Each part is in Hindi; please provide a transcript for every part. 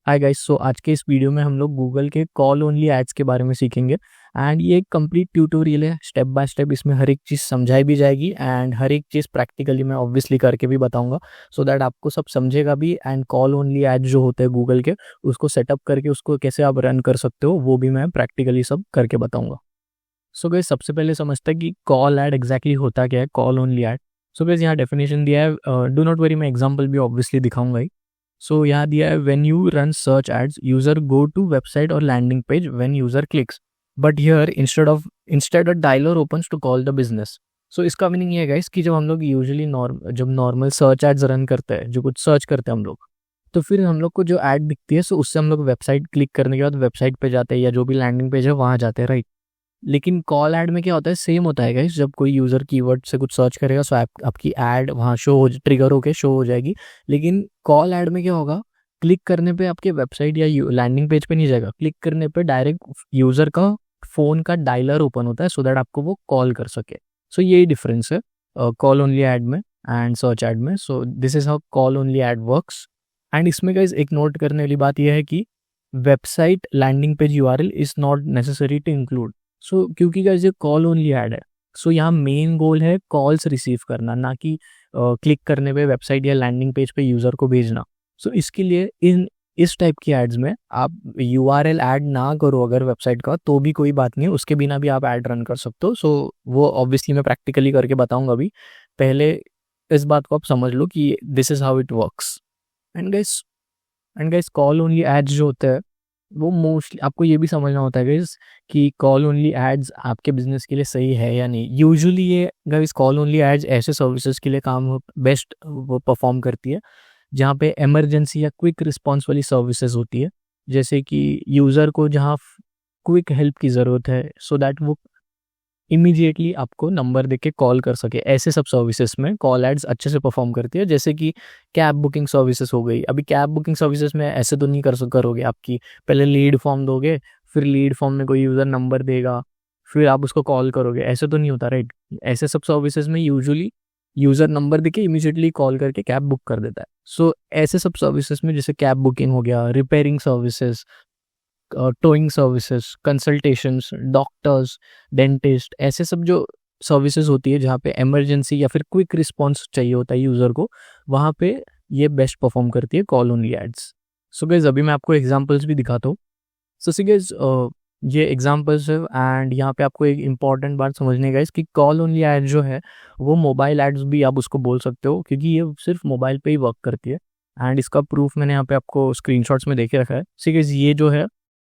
हाय गाइस, सो आज के इस वीडियो में हम लोग गूगल के कॉल ओनली एड्स के बारे में सीखेंगे। एंड ये एक कंप्लीट ट्यूटोरियल है, स्टेप बाय स्टेप इसमें हर एक चीज़ समझाई भी जाएगी एंड हर एक चीज़ प्रैक्टिकली मैं ऑब्वियसली करके भी बताऊंगा, सो दैट आपको सब समझेगा भी। एंड कॉल ओनली एड्स जो होते हैं गूगल के, उसको सेटअप करके उसको कैसे आप रन कर सकते हो वो भी मैं प्रैक्टिकली सब करके बताऊंगा। सो गाइस, सबसे पहले समझते हैं कि कॉल ऐड एग्जैक्टली होता क्या है, call only ad. So guys, यहाँ डेफिनेशन दिया है, डू नॉट वरी, मैं एग्जांपल भी ऑब्वियसली दिखाऊंगा ही। सो यहाँ दिया है, when you run search ads user go to website और landing page when user clicks, but here instead a dialer opens to call the business. So इसका मीनिंग ये है गाइस कि जब हम लोग यूजुअली जब नॉर्मल सर्च एड्स रन करते हैं, जो कुछ सर्च करते हैं हम लोग, तो फिर हम लोग को जो ऐड दिखती है, सो उससे हम लोग वेबसाइट क्लिक करने के बाद वेबसाइट पे जाते हैं या जो भी लैंडिंग पेज है वहाँ जाते हैं, राइट। लेकिन कॉल ऐड में क्या होता है, सेम होता है गाइस। जब कोई यूज़र कीवर्ड से कुछ सर्च करेगा, सो आपकी ऐड वहाँ शो हो, ट्रिगर होके शो हो जाएगी। लेकिन कॉल ऐड में क्या होगा, क्लिक करने पे आपके वेबसाइट या लैंडिंग पेज पे नहीं जाएगा, क्लिक करने पे डायरेक्ट यूज़र का फ़ोन का डायलर ओपन होता है, सो दैट आपको वो कॉल कर सके। सो यही डिफरेंस है कॉल ओनली ऐड में एंड सर्च ऐड में। So this is how call only ad works. And इसमें गाइस एक नोट करने वाली बात यह है कि website landing page URL is not necessary to include. So क्योंकि गाइस ये कॉल ओनली ऐड है, सो यहाँ मेन गोल है कॉल्स रिसीव करना, ना कि क्लिक करने पे वेबसाइट या लैंडिंग पेज पे यूज़र को भेजना। सो इसके लिए इस टाइप की एड्स में आप यूआरएल ऐड ना करो अगर वेबसाइट का, तो भी कोई बात नहीं है, उसके बिना भी आप ऐड रन कर सकते हो। सो वो ऑब्वियसली मैं प्रैक्टिकली करके बताऊंगा अभी। पहले इस बात को आप समझ लो कि this is how it works. And guys call only ads जो होते हैं वो मोस्टली आपको ये भी समझना होता है गाइस कि कॉल ओनली एड्स आपके बिजनेस के लिए सही है या नहीं। यूजुअली ये गाइस कॉल ओनली एड्स ऐसे सर्विसेज के लिए काम बेस्ट वो परफॉर्म करती है जहाँ पे इमरजेंसी या क्विक रिस्पांस वाली सर्विसेज होती है, जैसे कि यूज़र को जहाँ क्विक हेल्प की ज़रूरत है, सो दैट वो इमीडिएटली आपको नंबर देके कॉल कर सके। ऐसे सब सर्विसेज में कॉल एड्स अच्छे से परफॉर्म करती है, जैसे कि कैब बुकिंग सर्विसेज हो गई। अभी कैब बुकिंग सर्विसेज में ऐसे तो नहीं करोगे आपकी, पहले लीड फॉर्म दोगे, फिर लीड फॉर्म में कोई यूज़र नंबर देगा, फिर आप उसको कॉल करोगे, ऐसे तो नहीं होता, राइट। ऐसे सब सर्विसेज में यूजुअली यूज़र नंबर देके इमीडिएटली कॉल करके कैब बुक कर देता है। सो ऐसे सब सर्विसेज में जैसे कैब बुकिंग हो गया, repairing services, towing services, consultations, doctors, dentist, ऐसे सब जो सर्विसेज होती है जहाँ पे इमरजेंसी या फिर क्विक रिस्पॉन्स चाहिए होता है यूज़र को, वहाँ पे ये बेस्ट परफॉर्म करती है call only ads. So guys, अभी मैं आपको एग्जांपल्स भी दिखाता हूँ। सो सी गाइस, ये एग्जांपल्स है एंड यहाँ पे आपको एक इंपॉर्टेंट बात समझने गाइस कि कॉल ओनली एड जो है वो मोबाइल एड्स भी आप उसको बोल सकते हो, क्योंकि ये सिर्फ मोबाइल पे ही वर्क करती है। एंड इसका प्रूफ मैंने यहाँ पे आपको स्क्रीनशॉट्स में देके रखा है। सी गाइस, ये जो है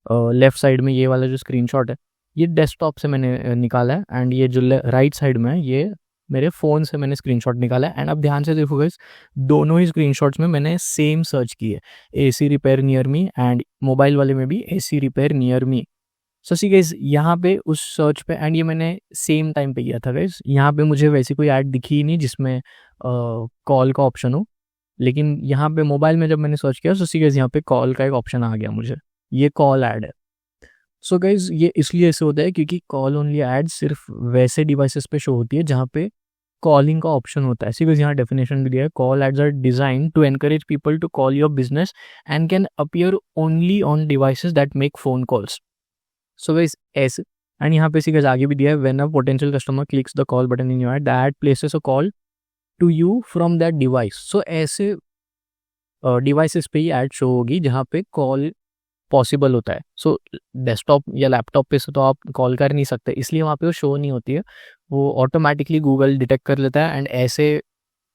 लेफ्ट साइड में ये वाला जो स्क्रीनशॉट है, ये डेस्कटॉप से मैंने निकाला है। एंड ये जो राइट साइड में है, ये मेरे फ़ोन से मैंने स्क्रीनशॉट निकाला है। एंड अब ध्यान से देखो गाइस, दोनों ही स्क्रीनशॉट्स में मैंने सेम सर्च की है, AC repair near me, and mobile वाले में भी एसी रिपेयर नियर मी। सो सी गाइस, यहाँ पे उस सर्च पे, एंड ये मैंने सेम टाइम पे किया था गाइस, यहाँ पे मुझे वैसी कोई ऐड दिखी ही नहीं जिसमें कॉल का ऑप्शन हो। लेकिन यहाँ पे मोबाइल में जब मैंने सर्च किया, सो सी गाइस यहाँ पे कॉल का एक ऑप्शन आ गया मुझे, ये कॉल ऐड है। सो गाइज, ये इसलिए ऐसे होता है क्योंकि कॉल ओनली एड सिर्फ वैसे डिवाइसेस पे शो होती है जहाँ पे कॉलिंग का ऑप्शन होता है। इसी यहाँ डेफिनेशन भी दिया है, call ads are design to encourage people to call your business and can appear only on devices that make phone calls. So guys ऐसे, एंड यहाँ पे इसी आगे भी दिया है, when a potential customer clicks the call button in your ad, the ad places a call to you from that device. So ऐसे डिवाइसेस पे ही ऐड शो होगी जहाँ पे कॉल पॉसिबल होता है। सो डेस्कटॉप या लैपटॉप पे से तो आप कॉल कर नहीं सकते, इसलिए वहाँ पे वो शो नहीं होती है, वो ऑटोमेटिकली गूगल डिटेक्ट कर लेता है एंड ऐसे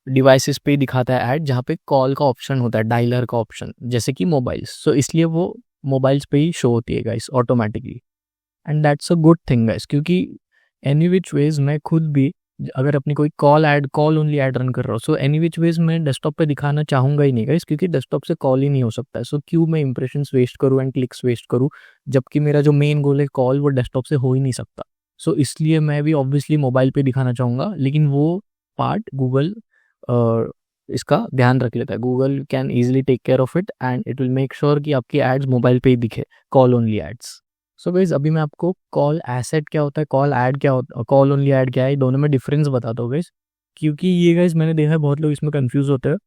डिवाइसेस पे ही दिखाता है ऐड जहाँ पे कॉल का ऑप्शन होता है, डायलर का ऑप्शन, जैसे कि मोबाइल्स। सो इसलिए वो मोबाइल्स पे ही शो होती है guys automatically. And that's a good thing guys, क्योंकि एनी विच वेज मैं खुद भी अगर अपनी कोई कॉल ओनली ऐड रन कर रहा हूँ, सो एनी विच वेज मैं डेस्कटॉप पे दिखाना चाहूँगा ही नहीं गाइस, क्योंकि डेस्कटॉप से कॉल ही नहीं हो सकता है। सो क्यों मैं इंप्रेशंस वेस्ट करूँ एंड क्लिक्स वेस्ट करूँ, जबकि मेरा जो मेन गोल है कॉल, वो डेस्कटॉप से हो ही नहीं सकता। सो इसलिए मैं भी ऑब्वियसली मोबाइल पे दिखाना चाहूँगा, लेकिन वो पार्ट गूगल इसका ध्यान रख लेता है। Google can easily take care of it and it will make sure कि आपकी एड्स मोबाइल पे ही दिखे, call only ads. So guys, अभी मैं आपको कॉल एसेट क्या होता है, कॉल ऐड क्या होता है, कॉल ओनली ऐड क्या है, दोनों में डिफरेंस बताता हूँ गाइज, क्योंकि ये गाइज मैंने देखा है बहुत लोग इसमें कंफ्यूज होते हैं।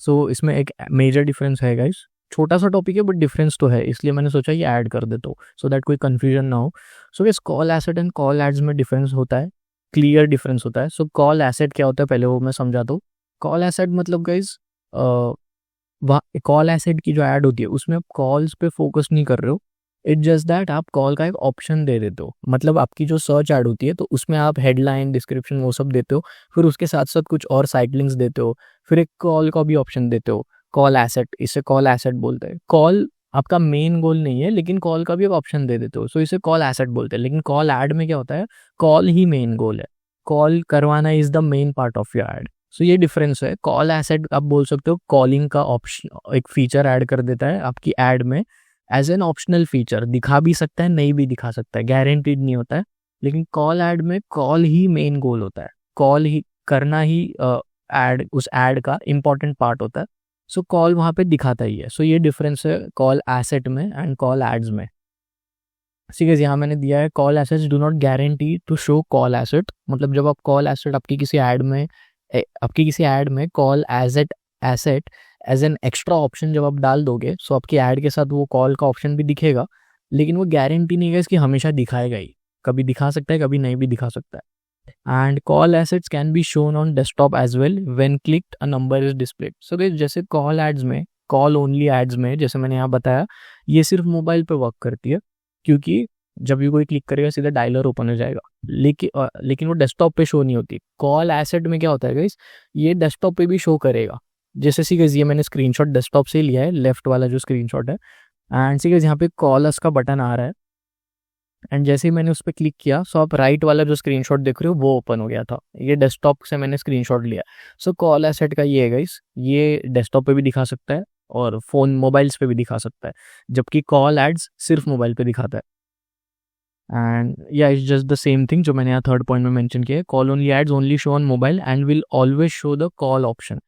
सो इसमें एक मेजर डिफरेंस है गाइज छोटा सा टॉपिक है बट डिफरेंस तो है, इसलिए मैंने सोचा ये ऐड कर देता हूँ सो दैट कोई कन्फ्यूजन ना हो। सो इस call asset and call ads में डिफरेंस होता है, क्लियर डिफरेंस होता है। सो कॉल एसेट क्या होता है पहले वो मैं समझाता हूँ। कॉल एसेट मतलब गाइज कॉल एसेट की जो ऐड होती है उसमें आप कॉल्स पे फोकस नहीं कर रहे हो, इट्स जस्ट दैट आप कॉल का एक ऑप्शन दे देते हो। मतलब आपकी जो सर्च ऐड होती है तो उसमें आप हेडलाइन डिस्क्रिप्शन वो सब देते हो, फिर उसके साथ साथ कुछ और साइट लिंक्स देते हो, फिर एक कॉल का भी ऑप्शन देते हो। कॉल एसेट, इसे कॉल एसेट बोलते हैं। कॉल आपका मेन गोल नहीं है लेकिन कॉल का भी एक ऑप्शन दे देते हो, सो इसे कॉल एसेट बोलते हैं। लेकिन कॉल ऐड में क्या होता है, कॉल ही मेन गोल है, कॉल करवाना is the main part of your ad. So ये डिफरेंस है। कॉल एसेट आप बोल सकते हो कॉलिंग का ऑप्शन एक फीचर ऐड कर देता है आपकी ऐड में एज एन ऑप्शनल फीचर, दिखा भी सकता है नहीं भी दिखा सकता है, गारंटीड नहीं होता है। लेकिन कॉल ऐड में कॉल ही मेन गोल होता है, कॉल ही करना ही ऐड उस ऐड का इंपॉर्टेंट पार्ट होता है। सो कॉल वहाँ पे दिखाता ही है। सो ये डिफरेंस है कॉल एसेट में एंड कॉल एड्स में। ठीक है, यहाँ मैंने दिया है call assets do not guarantee to show call asset. मतलब जब आप कॉल एसेट आपकी किसी ऐड में call asset as an extra option जब आप डाल दोगे, सो आपकी ऐड के साथ वो कॉल का ऑप्शन भी दिखेगा, लेकिन वो गारंटी नहीं है इसकी हमेशा दिखाएगा ही, कभी दिखा सकता है कभी नहीं भी दिखा सकता है। And call assets can be shown on desktop as well when clicked a number is displayed. So guys जैसे कॉल एड्स में, कॉल ओनली एड्स में जैसे मैंने यहाँ बताया, ये सिर्फ मोबाइल पे वर्क करती है, क्योंकि जब भी कोई क्लिक करेगा सीधा डायलर ओपन हो जाएगा, लेकिन वो डेस्कटॉप पे शो नहीं होती। कॉल एसेट में क्या होता है गाइस, ये डेस्कटॉप पे भी शो करेगा। जैसे सी गाइस ये मैंने स्क्रीनशॉट डेस्कटॉप से ही लिया है, लेफ्ट वाला जो स्क्रीनशॉट है। एंड सी गाइस यहाँ पे कॉलर्स का बटन आ रहा है, एंड जैसे ही मैंने उस पर क्लिक किया सो आप राइट वाला जो स्क्रीनशॉट देख रहे हो वो ओपन हो गया था। ये डेस्कटॉप से मैंने स्क्रीनशॉट लिया। सो कॉल एसेट का ये है गाइस, ये डेस्कटॉप पे भी दिखा सकता है और फोन मोबाइल्स पे भी दिखा सकता है, जबकि कॉल एड्स सिर्फ मोबाइल पे दिखाता है। एंड या it's just the same thing जो मैंने यहाँ थर्ड पॉइंट में मेंशन किया है, call only ads only show on mobile and will always show the call option.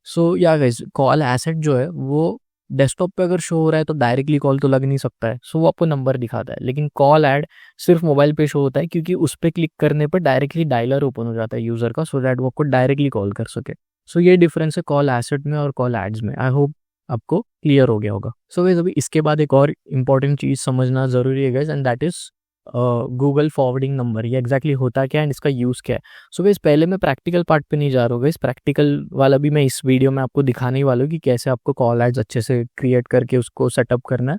So या गाइस कॉल एसेट जो है वो डेस्कटॉप पे अगर शो हो रहा है तो डायरेक्टली कॉल तो लग नहीं सकता है, सो वो आपको नंबर दिखाता है। लेकिन कॉल ऐड सिर्फ मोबाइल पे शो होता है क्योंकि उस पर क्लिक करने पर डायरेक्टली डायलर ओपन हो जाता है यूजर का, सो दैट वो आपको डायरेक्टली कॉल कर सके। सो ये डिफरेंस है कॉल एसेट में और कॉल एड्स में। आई होप आपको क्लियर हो गया होगा। सो गाइस अभी इसके बाद एक और इम्पॉर्टेंट चीज समझना जरूरी है guys, and that is Google forwarding number. ये एग्जैक्टली होता क्या है एंड इसका यूज़ क्या है। सो गाइस पहले मैं प्रैक्टिकल पार्ट पे नहीं जा रहा हूँ, इस प्रैक्टिकल वाला भी मैं इस वीडियो में आपको दिखाने ही वाला हूँ कि कैसे आपको कॉल एड्स अच्छे से क्रिएट करके उसको सेटअप करना है।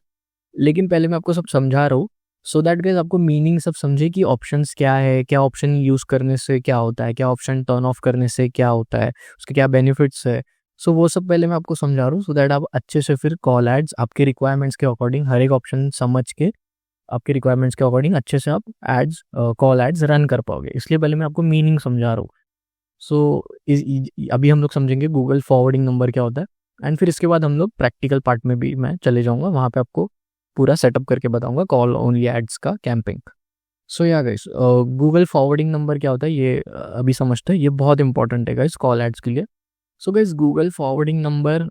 लेकिन पहले मैं आपको सब समझा रहा हूँ सो दैट गाइस आपको मीनिंग सब समझे कि ऑप्शंस क्या है, क्या ऑप्शन यूज़ करने से क्या होता है, क्या ऑप्शन टर्न ऑफ करने से क्या होता है, उसके क्या बेनिफिट्स है। सो वो सब पहले मैं आपको समझा रहा हूँ सो दैट आप अच्छे से फिर कॉल एड्स आपके रिक्वायरमेंट्स के अकॉर्डिंग हर एक ऑप्शन समझ के आपके रिक्वायरमेंट्स के अकॉर्डिंग अच्छे से आप एड्स कॉल एड्स रन कर पाओगे। इसलिए पहले मैं आपको मीनिंग समझा रहा हूँ। सो अभी हम लोग समझेंगे गूगल फॉरवर्डिंग नंबर क्या होता है, एंड फिर इसके बाद हम लोग प्रैक्टिकल पार्ट में भी मैं चले जाऊँगा, वहाँ पे आपको पूरा सेटअप करके बताऊँगा कॉल ओनली एड्स का कैंपिंग। सो या गाइस गूगल फॉरवर्डिंग नंबर क्या होता है ये अभी समझते हैं, ये बहुत इंपॉर्टेंट है गाइस कॉल एड्स के लिए। So guys Google forwarding number,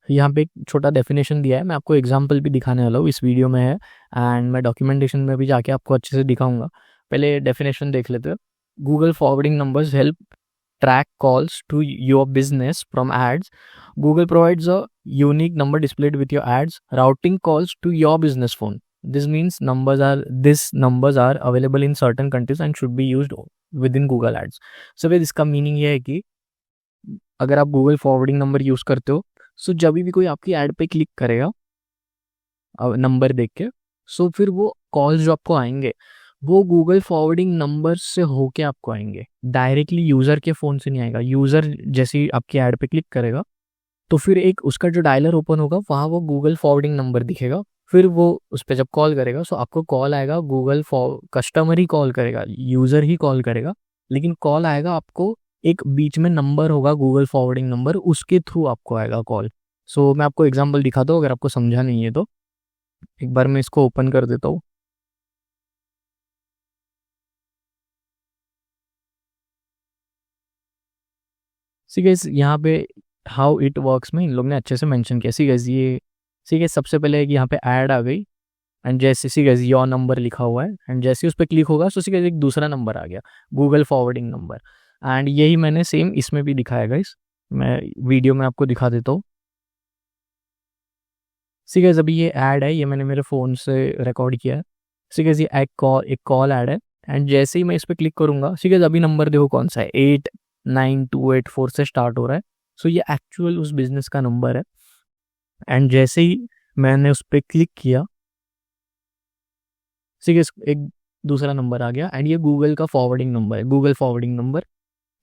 यहाँ पे एक छोटा डेफिनेशन दिया है, मैं आपको एग्जांपल भी दिखाने वाला हूँ, इस वीडियो में है एंड मैं डॉक्यूमेंटेशन में भी जाके आपको अच्छे से दिखाऊंगा। पहले डेफिनेशन देख लेते हैं। Google forwarding numbers help track calls to your business from ads. Google provides a unique number displayed with your ads, routing calls to your business phone. This means these numbers are available in certain countries and should be used within Google Ads. So फिर इसका मीनिंग ये है कि अगर आप गूगल फॉरवर्डिंग नंबर यूज करते हो, सो जब भी कोई आपकी ऐड पे क्लिक करेगा नंबर देख के, सो फिर वो कॉल्स जो आपको आएंगे वो गूगल फॉरवर्डिंग नंबर से होके आपको आएंगे, डायरेक्टली यूज़र के फ़ोन से नहीं आएगा। यूज़र जैसे ही आपकी ऐड पे क्लिक करेगा तो फिर एक उसका जो डायलर ओपन होगा वहाँ वो गूगल फॉरवर्डिंग नंबर दिखेगा, फिर वो उस पर जब कॉल करेगा सो आपको कॉल आएगा, कस्टमर ही कॉल करेगा, यूज़र ही कॉल करेगा, लेकिन कॉल आएगा आपको, एक बीच में नंबर होगा गूगल फॉरवर्डिंग नंबर, उसके थ्रू आपको आएगा कॉल। सो मैं आपको एग्जाम्पल दिखाता हूँ अगर आपको समझा नहीं है तो। एक बार मैं इसको ओपन कर देता हूँ। सी गाइस यहाँ पे हाउ इट वर्क्स में इन लोग ने अच्छे से मेंशन किया। सी गाइस ये सी गाइस सबसे पहले एक यहाँ पे ऐड आ गई एंड जैसे सी गाइस योर नंबर लिखा हुआ है एंड जैसे उस पर क्लिक होगा तो सी गाइस एक दूसरा नंबर आ गया, गूगल फॉरवर्डिंग नंबर। एंड यही मैंने सेम इसमें भी दिखाया गाइस, मैं वीडियो में आपको दिखा देता हूँ। सी गाइस अभी ये ऐड है, ये मैंने मेरे फ़ोन से रिकॉर्ड किया है। सी गाइस ये एक कॉल ऐड है एंड जैसे ही मैं इस पे क्लिक करूँगा, सी गाइस अभी नंबर देखो कौन सा है, 89284 से स्टार्ट हो रहा है। सो ये एक्चुअल उस बिज़नेस का नंबर है एंड जैसे ही मैंने उस पे क्लिक किया, सी गाइस एक दूसरा नंबर आ गया एंड ये गूगल का फॉरवर्डिंग नंबर है, गूगल फॉरवर्डिंग नंबर।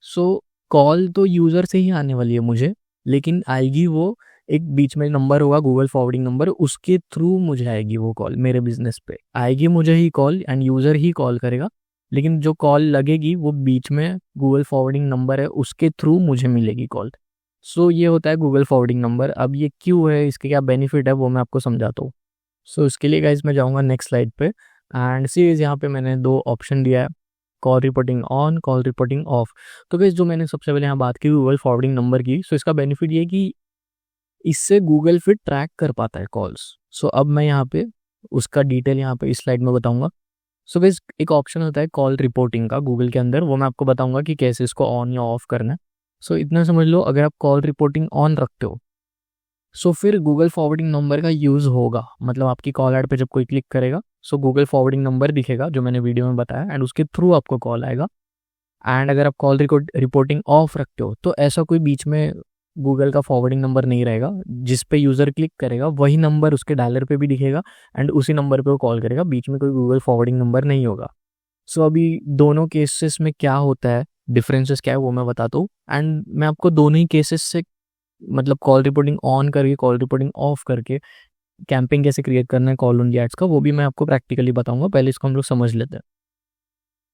सो कॉल तो यूज़र से ही आने वाली है मुझे, लेकिन आएगी वो एक बीच में नंबर होगा गूगल फॉरवर्डिंग नंबर, उसके थ्रू मुझे आएगी वो कॉल, मेरे बिजनेस पे आएगी मुझे ही कॉल एंड यूज़र ही कॉल करेगा, लेकिन जो कॉल लगेगी वो बीच में गूगल फॉरवर्डिंग नंबर है, उसके थ्रू मुझे मिलेगी कॉल। सो ये होता है गूगल फॉरवर्डिंग नंबर। अब ये क्यों है, इसके क्या बेनिफिट है, वो मैं आपको समझाता हूँ। सो इसके लिए गाइज मैं जाऊँगा नेक्स्ट स्लाइड पे एंड सीरीज यहाँ पे मैंने 2 ऑप्शन दिया है, call reporting on, call reporting of. तो गाइस जो मैंने सबसे पहले यहाँ बात की गूगल फॉरवर्डिंग नंबर की, सो इसका बेनिफिट ये है कि इससे गूगल फिर ट्रैक कर पाता है कॉल्स। सो अब मैं यहाँ पे उसका डिटेल यहाँ पे इस स्लाइड में बताऊंगा। सो गाइस एक ऑप्शन होता है कॉल रिपोर्टिंग का गूगल के अंदर, वो मैं आपको बताऊंगा कि कैसे इसको ऑन या ऑफ करना है। सो इतना समझ लो, अगर आप कॉल रिपोर्टिंग ऑन रखते हो सो फिर गूगल फॉरवर्डिंग नंबर का यूज़ होगा, मतलब आपकी कॉल ऐड पे जब कोई क्लिक करेगा सो गूगल फॉरवर्डिंग नंबर दिखेगा जो मैंने वीडियो में बताया एंड उसके थ्रू आपको कॉल आएगा। एंड अगर आप कॉल रिपोर्टिंग ऑफ रखते हो तो ऐसा कोई बीच में गूगल का फॉरवर्डिंग नंबर नहीं रहेगा, जिस पे यूज़र क्लिक करेगा वही नंबर उसके डायलर पे भी दिखेगा एंड उसी नंबर पे वो कॉल करेगा, बीच में कोई गूगल फॉरवर्डिंग नंबर नहीं होगा। सो अभी दोनों केसेस में क्या होता है, डिफरेंसेस क्या है वो मैं बताता हूँ एंड मैं आपको दोनों ही केसेस से मतलब कॉल रिपोर्टिंग ऑन करके कॉल रिपोर्टिंग ऑफ करके कैंपिंग कैसे क्रिएट करना है कॉल ओनली एड्स का, वो भी मैं आपको प्रैक्टिकली बताऊंगा। पहले इसको हम लोग समझ लेते हैं।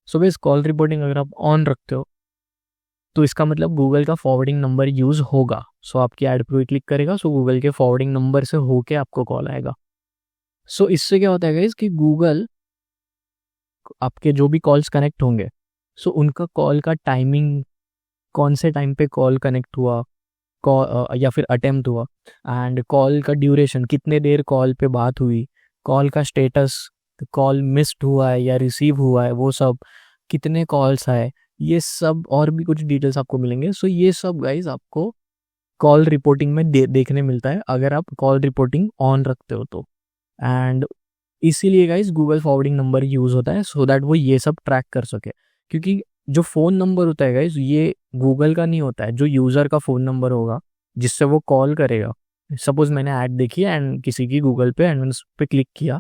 सो बेस कॉल रिपोर्टिंग अगर आप ऑन रखते हो तो इसका मतलब गूगल का फॉरवर्डिंग नंबर यूज़ होगा। सो आपकी ऐड पर क्लिक करेगा सो गूगल के फॉरवर्डिंग नंबर से होके आपको कॉल आएगा। सो इससे क्या होता है गाइस कि गूगल आपके जो भी कॉल्स कनेक्ट होंगे सो उनका कॉल का टाइमिंग, कौन से टाइम पे कॉल कनेक्ट हुआ, कॉल या फिर अटेम्प्ट हुआ एंड कॉल का ड्यूरेशन, कितने देर कॉल पे बात हुई, कॉल का स्टेटस, कॉल मिस्ड हुआ है या रिसीव हुआ है, वो सब, कितने कॉल्स आए, ये सब और भी कुछ डिटेल्स आपको मिलेंगे। सो ये सब गाइज आपको कॉल रिपोर्टिंग में देखने मिलता है अगर आप कॉल रिपोर्टिंग ऑन रखते हो तो। एंड इसीलिए guys Google forwarding number use होता है सो दैट वो ये सब ट्रैक कर सके, क्योंकि जो फ़ोन नंबर होता है गाइज ये गूगल का नहीं होता है, जो यूज़र का फ़ोन नंबर होगा जिससे वो कॉल करेगा। सपोज मैंने ऐड देखी एंड किसी की गूगल पे एंड मैंने उस पर क्लिक किया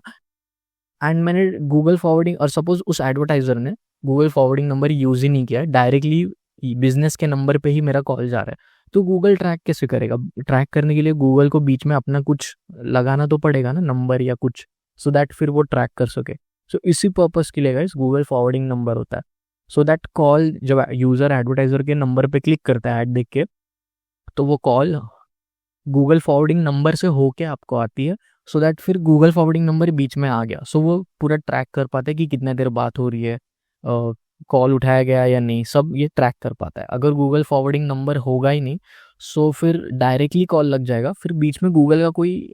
एंड मैंने गूगल फॉरवर्डिंग, और सपोज उस एडवर्टाइजर ने गूगल फॉरवर्डिंग नंबर यूज़ ही नहीं किया, डायरेक्टली बिजनेस के नंबर पे ही मेरा कॉल जा रहा है, तो गूगल ट्रैक कैसे करेगा? ट्रैक करने के लिए गूगल को बीच में अपना कुछ लगाना तो पड़ेगा ना, नंबर या कुछ, सो दैट फिर वो ट्रैक कर सके। सो इसी पर्पज़ के लिए गाइस गूगल फॉरवर्डिंग नंबर होता है, सो दैट कॉल जब यूज़र एडवर्टाइजर के नंबर पे क्लिक करता है ऐड देख के, तो वो कॉल गूगल फॉरवर्डिंग नंबर से होके आपको आती है, सो दैट फिर गूगल फॉरवर्डिंग नंबर बीच में आ गया, सो वो पूरा ट्रैक कर पाता है कि कितने देर बात हो रही है, कॉल उठाया गया या नहीं, सब ये ट्रैक कर पाता है। अगर गूगल फॉरवर्डिंग नंबर होगा ही नहीं सो फिर डायरेक्टली कॉल लग जाएगा, फिर बीच में गूगल का कोई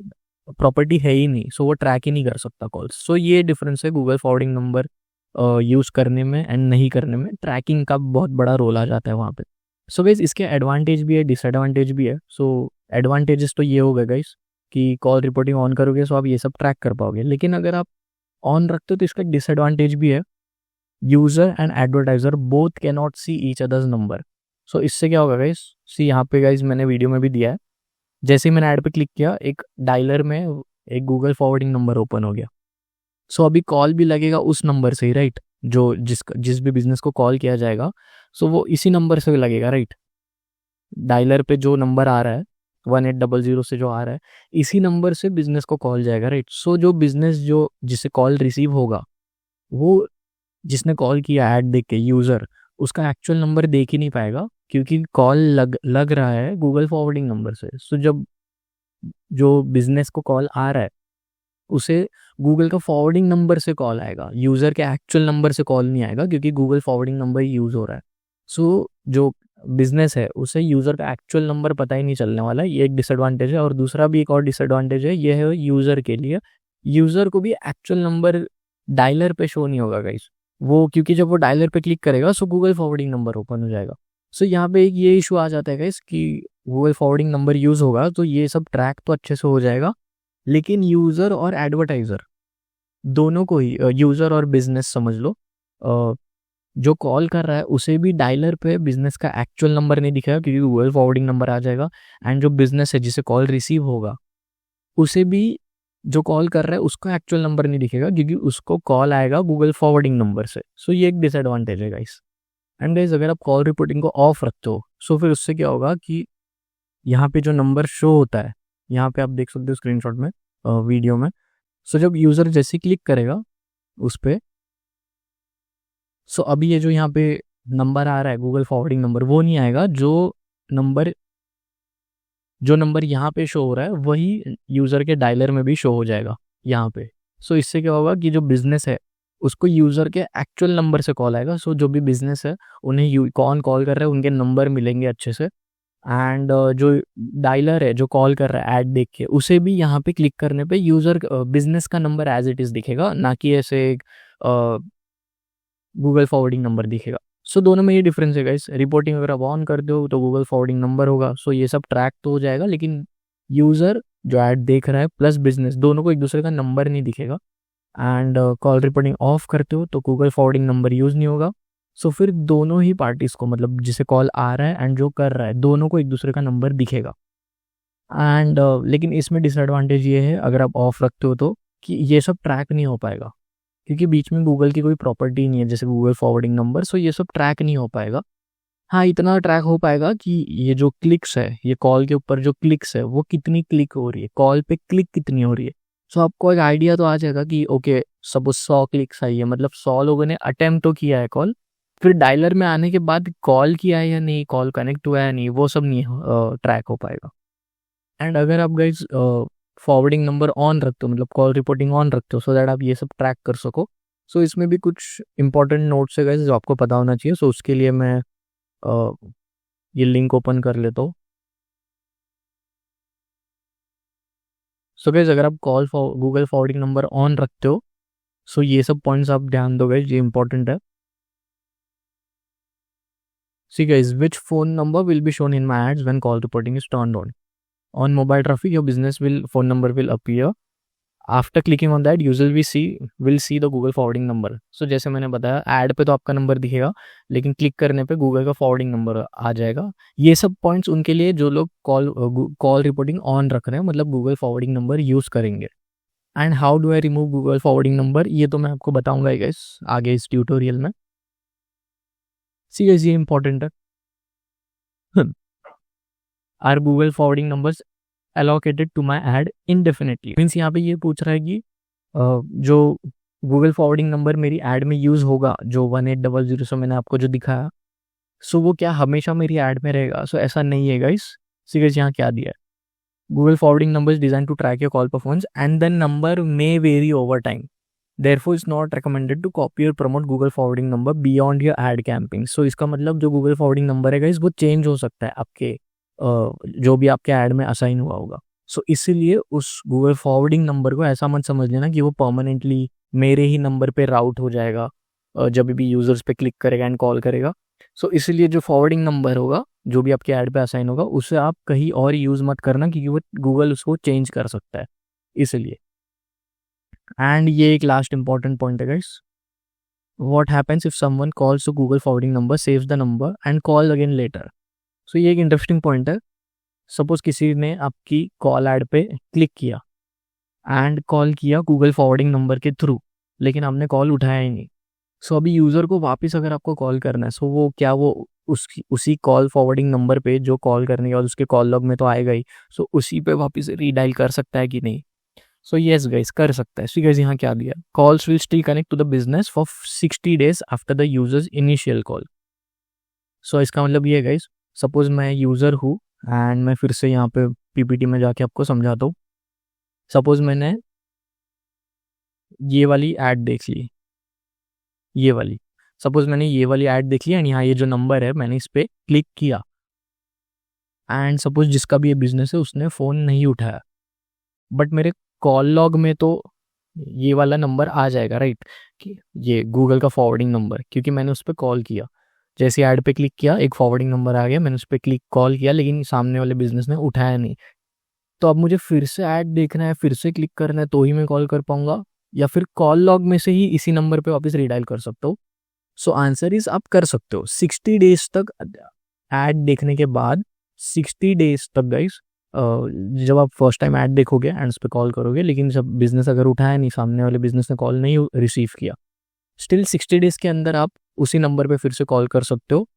प्रॉपर्टी है ही नहीं, सो वो ट्रैक ही नहीं कर सकता कॉल्स। सो ये डिफरेंस है गूगल फॉरवर्डिंग नंबर यूज़ करने में एंड नहीं करने में, ट्रैकिंग का बहुत बड़ा रोल आ जाता है वहाँ पे। सो गाइस इसके एडवांटेज भी है, डिसएडवांटेज भी है। सो एडवांटेजेस तो ये हो गए गाइस कि कॉल रिपोर्टिंग ऑन करोगे सो आप ये सब ट्रैक कर पाओगे, लेकिन अगर आप ऑन रखते हो तो इसका डिसएडवांटेज भी है, user and advertiser both can not see each others number. So इससे क्या होगा गाइस, सी यहाँ पे गाइस मैंने वीडियो में भी दिया है, जैसे ही मैंने ऐड पे क्लिक किया एक डायलर में एक गूगल फॉरवर्डिंग नंबर ओपन हो गया। सो अभी कॉल भी लगेगा उस नंबर से ही, राइट, जो जिस भी बिजनेस को कॉल किया जाएगा सो वो इसी नंबर से लगेगा, राइट। डायलर पे जो नंबर आ रहा है 1800 से जो आ रहा है, इसी नंबर से बिजनेस को कॉल जाएगा, राइट। सो जो बिजनेस जो जिसे कॉल रिसीव होगा, वो जिसने कॉल किया ऐड देख के यूज़र, उसका एक्चुअल नंबर देख ही नहीं पाएगा क्योंकि कॉल लग रहा है गूगल फॉरवर्डिंग नंबर से। सो जब जो बिजनेस को कॉल आ रहा है उसे गूगल का फॉरवर्डिंग नंबर से कॉल आएगा, यूज़र के एक्चुअल नंबर से कॉल नहीं आएगा क्योंकि गूगल फॉरवर्डिंग नंबर ही यूज़ हो रहा है। सो जो बिजनेस है उसे यूज़र का एक्चुअल नंबर पता ही नहीं चलने वाला है, ये एक डिसएडवांटेज है। और दूसरा भी एक और डिसएडवांटेज है, ये है यूज़र के लिए, यूज़र को भी एक्चुअल नंबर डायलर पे शो नहीं होगा गाइस वो, क्योंकि जब वो डायलर पे क्लिक करेगा सो गूगल फॉरवर्डिंग नंबर ओपन हो जाएगा। सो यहाँ पे एक ये इशू आ जाता है गाइस कि गूगल फॉरवर्डिंग नंबर यूज़ होगा तो ये सब ट्रैक तो अच्छे से हो जाएगा, लेकिन यूज़र और एडवर्टाइज़र दोनों को ही यूज़र और बिजनेस समझ लो, जो कॉल कर रहा है उसे भी डायलर पे बिजनेस का एक्चुअल नंबर नहीं दिखेगा क्योंकि गूगल फॉरवर्डिंग नंबर आ जाएगा। एंड जो बिजनेस है जिसे कॉल रिसीव होगा उसे भी जो कॉल कर रहा है उसको एक्चुअल नंबर नहीं दिखेगा क्योंकि उसको कॉल आएगा गूगल फॉरवर्डिंग नंबर से। सो ये एक डिसएडवांटेज है गाइस। एंड गाइस अगर आप कॉल रिपोर्टिंग को ऑफ रखते हो सो फिर उससे क्या होगा कि यहाँ पे जो नंबर शो होता है, यहाँ पे आप देख सकते हो स्क्रीनशॉट में, वीडियो में। सो जब यूज़र जैसे क्लिक करेगा उस पर, सो अभी ये जो यहाँ पे नंबर आ रहा है गूगल फॉरवर्डिंग नंबर वो नहीं आएगा। जो नंबर यहाँ पे शो हो रहा है वही यूज़र के डायलर में भी शो हो जाएगा यहाँ पे। सो इससे क्या होगा कि जो बिजनेस है उसको यूज़र के एक्चुअल नंबर से कॉल आएगा। सो जो भी बिजनेस है उन्हें कौन कॉल कर रहा है उनके नंबर मिलेंगे अच्छे से। एंड जो डायलर है जो कॉल कर रहा है ऐड देख के उसे भी यहाँ पे क्लिक करने पे यूज़र बिजनेस का नंबर एज इट इज़ दिखेगा, ना कि ऐसे गूगल फॉरवर्डिंग नंबर दिखेगा। सो दोनों में ये डिफरेंस है गाइस। रिपोर्टिंग अगर आप ऑन करते हो तो गूगल फॉरवर्डिंग नंबर होगा, सो ये सब ट्रैक तो हो जाएगा, लेकिन यूज़र जो ऐड देख रहा है प्लस बिजनेस दोनों को एक दूसरे का नंबर नहीं दिखेगा। एंड कॉल रिपोर्टिंग ऑफ करते हो तो गूगल फॉरवर्डिंग नंबर यूज़ नहीं होगा। सो फिर दोनों ही पार्टीज़ को, मतलब जिसे कॉल आ रहा है एंड जो कर रहा है, दोनों को एक दूसरे का नंबर दिखेगा। एंड लेकिन इसमें डिसएडवांटेज ये है अगर आप ऑफ रखते हो तो कि ये सब ट्रैक नहीं हो पाएगा क्योंकि बीच में गूगल की कोई प्रॉपर्टी नहीं है जैसे गूगल फॉरवर्डिंग नंबर। सो ये सब ट्रैक नहीं हो पाएगा। हाँ, इतना ट्रैक हो पाएगा कि ये जो क्लिक्स है, ये कॉल के ऊपर जो क्लिक्स है वो कितनी क्लिक हो रही है, कॉल पे क्लिक कितनी हो रही है। सो आपको एक आइडिया तो आ जाएगा कि ओके सपोज 100 क्लिक्स आई है, मतलब 100 लोगों ने अटेम्प्ट तो किया है कॉल। फिर डायलर में आने के बाद कॉल किया है या नहीं, कॉल कनेक्ट हुआ है या नहीं, वो सब नहीं ट्रैक हो पाएगा। एंड अगर आप गाइज फॉरवर्डिंग नंबर ऑन रखते हो, मतलब कॉल रिपोर्टिंग ऑन रखते हो, सो दैट आप ये सब ट्रैक कर सको। सो इसमें भी कुछ इंपॉर्टेंट नोट्स है गाइज जो आपको पता होना चाहिए। सो उसके लिए मैं ये लिंक ओपन कर लेता हूँ। सो गाइज अगर आप गूगल फॉरवर्डिंग नंबर ऑन रखते हो सो ये सब पॉइंट्स आप ध्यान दो गाइज, ये इंपॉर्टेंट है। See guys, which phone number will be shown in my ads when call reporting is turned on? On mobile traffic, your business phone number will appear. After clicking on that, user will see the Google forwarding number. So जैसे मैंने बताया ऐड पे तो आपका नंबर दिखेगा, लेकिन क्लिक करने पे गूगल का फॉरवर्डिंग नंबर आ जाएगा। ये सब पॉइंट्स उनके लिए जो लोग कॉल रिपोर्टिंग ऑन रख रहे हैं, मतलब गूगल फॉरवर्डिंग नंबर यूज़ करेंगे। And how do I remove Google forwarding number, ये तो मैं आपको बताऊंगा गाइस आगे इस ट्यूटोरियल में। सी गाइस, ये इंपॉर्टेंट है। Are Google forwarding numbers allocated to my ad indefinitely? Means यहाँ पे ये पूछ रहा है कि जो गूगल फॉरवर्डिंग नंबर मेरी ऐड में यूज़ होगा जो 1800 से मैंने आपको जो दिखाया, सो वो क्या हमेशा मेरी ऐड में रहेगा? सो ऐसा नहीं है गाइस। सीरियस यहाँ क्या दिया है, Google forwarding number is design to track your call performance and the number may vary over time, therefore it's not recommended to copy or promote Google forwarding number beyond your ad campaign. So इसका मतलब जो गूगल फॉरवर्डिंग नंबर है गाइस वो चेंज हो सकता है आपके जो भी आपके ऐड में असाइन हुआ होगा। सो इसीलिए उस गूगल फॉरवर्डिंग नंबर को ऐसा मत समझ लेना कि वो परमानेंटली मेरे ही नंबर पे राउट हो जाएगा जब भी यूजर्स पे क्लिक करेगा एंड कॉल करेगा। सो इसीलिए जो फॉरवर्डिंग नंबर होगा जो भी आपके ऐड पे असाइन होगा उसे आप कहीं और यूज़ मत करना क्योंकि वो गूगल उसको चेंज कर सकता है इसलिए। एंड ये एक लास्ट इंपॉर्टेंट पॉइंट है guys, what happens if someone calls to Google forwarding number, saves the number and call again later. So ये एक इंटरेस्टिंग पॉइंट है। सपोज किसी ने आपकी कॉल ऐड पे क्लिक किया एंड कॉल किया गूगल फॉरवर्डिंग नंबर के थ्रू, लेकिन आपने कॉल उठाया ही नहीं। सो अभी यूज़र को वापस अगर आपको कॉल करना है, सो वो क्या वो उसी कॉल फॉरवर्डिंग नंबर पे जो कॉल करने के बाद उसके कॉल लॉग में तो आएगा ही, सो उसी पे वापस रीडायल कर सकता है कि नहीं? सो येस गाइस, कर सकता है। सो गाइस यहाँ क्या दिया, calls will still connect to the business for 60 days after the users initial call. So इसका मतलब ये है गाइस, सपोज मैं यूज़र हूँ एंड मैं फिर से यहाँ पे पीपीटी में जाके आपको समझाता हूँ। सपोज मैंने ये वाली ऐड देख ली, सपोज मैंने ये वाली ऐड देख ली एंड यहाँ ये जो नंबर है मैंने इस पर क्लिक किया एंड सपोज जिसका भी ये बिजनेस है उसने फ़ोन नहीं उठाया, बट मेरे कॉल लॉग में तो ये वाला नंबर आ जाएगा राइट, कि ये गूगल का फॉरवर्डिंग नंबर, क्योंकि मैंने उस पर कॉल किया। जैसे ऐड पे क्लिक किया एक फॉरवर्डिंग नंबर आ गया, मैंने उस पर कॉल किया लेकिन सामने वाले बिजनेस ने उठाया नहीं। तो अब मुझे फिर से ऐड देखना है, फिर से क्लिक करना है, तो ही मैं कॉल कर पाऊंगा, या फिर कॉल लॉग में से ही इसी नंबर पे वापस रीडायल कर सकता हूँ? सो आंसर इज आप कर सकते हो 60 डेज तक। ऐड देखने के बाद 60 डेज तक गाइस, जब आप फर्स्ट टाइम ऐड देखोगे एंड उस पर कॉल करोगे, लेकिन जब बिजनेस अगर उठाया नहीं, सामने वाले बिजनेस ने कॉल नहीं रिसीव किया, स्टिल 60 डेज के अंदर आप उसी नंबर पे फिर से कॉल कर सकते हो।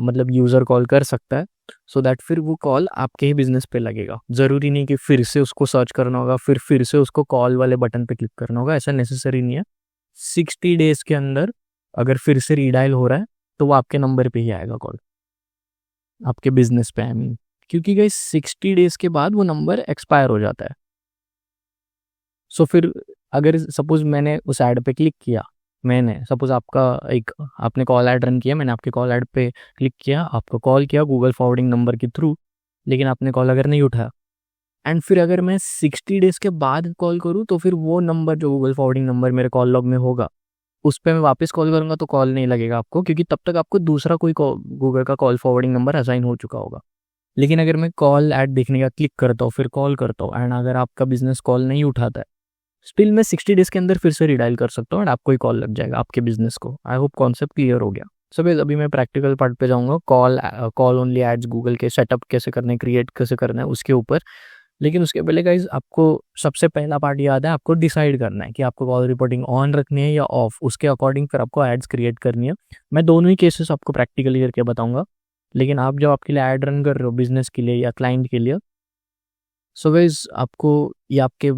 मतलब यूज़र कॉल कर सकता है, सो दैट फिर वो कॉल आपके ही बिजनेस पे लगेगा। ज़रूरी नहीं कि फिर से उसको सर्च करना होगा, फिर से उसको कॉल वाले बटन पे क्लिक करना होगा, ऐसा नेसेसरी नहीं है। 60 डेज के अंदर अगर फिर से रीडायल हो रहा है तो वो आपके नंबर पे ही आएगा कॉल, आपके बिजनेस पे आई मीन, क्योंकि गाइस 60 डेज के बाद वो नंबर एक्सपायर हो जाता है। सो फिर अगर सपोज मैंने उस ऐड पे क्लिक किया, मैंने सपोज आपने कॉल ऐड रन किया, मैंने आपके कॉल ऐड पे क्लिक किया, आपको कॉल किया गूगल फॉरवर्डिंग नंबर के थ्रू, लेकिन आपने कॉल अगर नहीं उठाया, एंड फिर अगर मैं 60 डेज के बाद कॉल करूँ, तो फिर वो नंबर जो गूगल फॉरवर्डिंग नंबर मेरे कॉल लॉग में होगा, उस पर मैं वापस कॉल करूंगा तो कॉल नहीं लगेगा आपको, क्योंकि तब तक आपको दूसरा कोई गूगल का कॉल फॉरवर्डिंग नंबर असाइन हो चुका होगा। लेकिन अगर मैं कॉल ऐड देखने का क्लिक करता हूँ, फिर कॉल करता हूँ, एंड अगर आपका बिजनेस कॉल नहीं उठाता है, स्टिल मैं 60 डेज के अंदर फिर से रिडायल कर सकता हूँ एंड आपको ही कॉल लग जाएगा आपके बिजनेस को। आई होप कॉन्सेप्ट क्लियर हो गया। सब अभी मैं प्रैक्टिकल पार्ट पे जाऊंगा, कॉल ओनली एड्स गूगल के सेटअप कैसे करने, क्रिएट कैसे करना है उसके ऊपर। लेकिन उसके पहले गाइज आपको सबसे पहला पार्ट याद है, आपको डिसाइड करना है कि आपको कॉल रिपोर्टिंग ऑन रखनी है या ऑफ, उसके अकॉर्डिंग फिर आपको एड्स क्रिएट करनी है। मैं दोनों ही केसेस आपको प्रैक्टिकली करके बताऊंगा, लेकिन आप जब आपके लिए ऐड रन कर रहे हो बिजनेस के लिए या क्लाइंट के लिए, सो गाइज आपको या आपके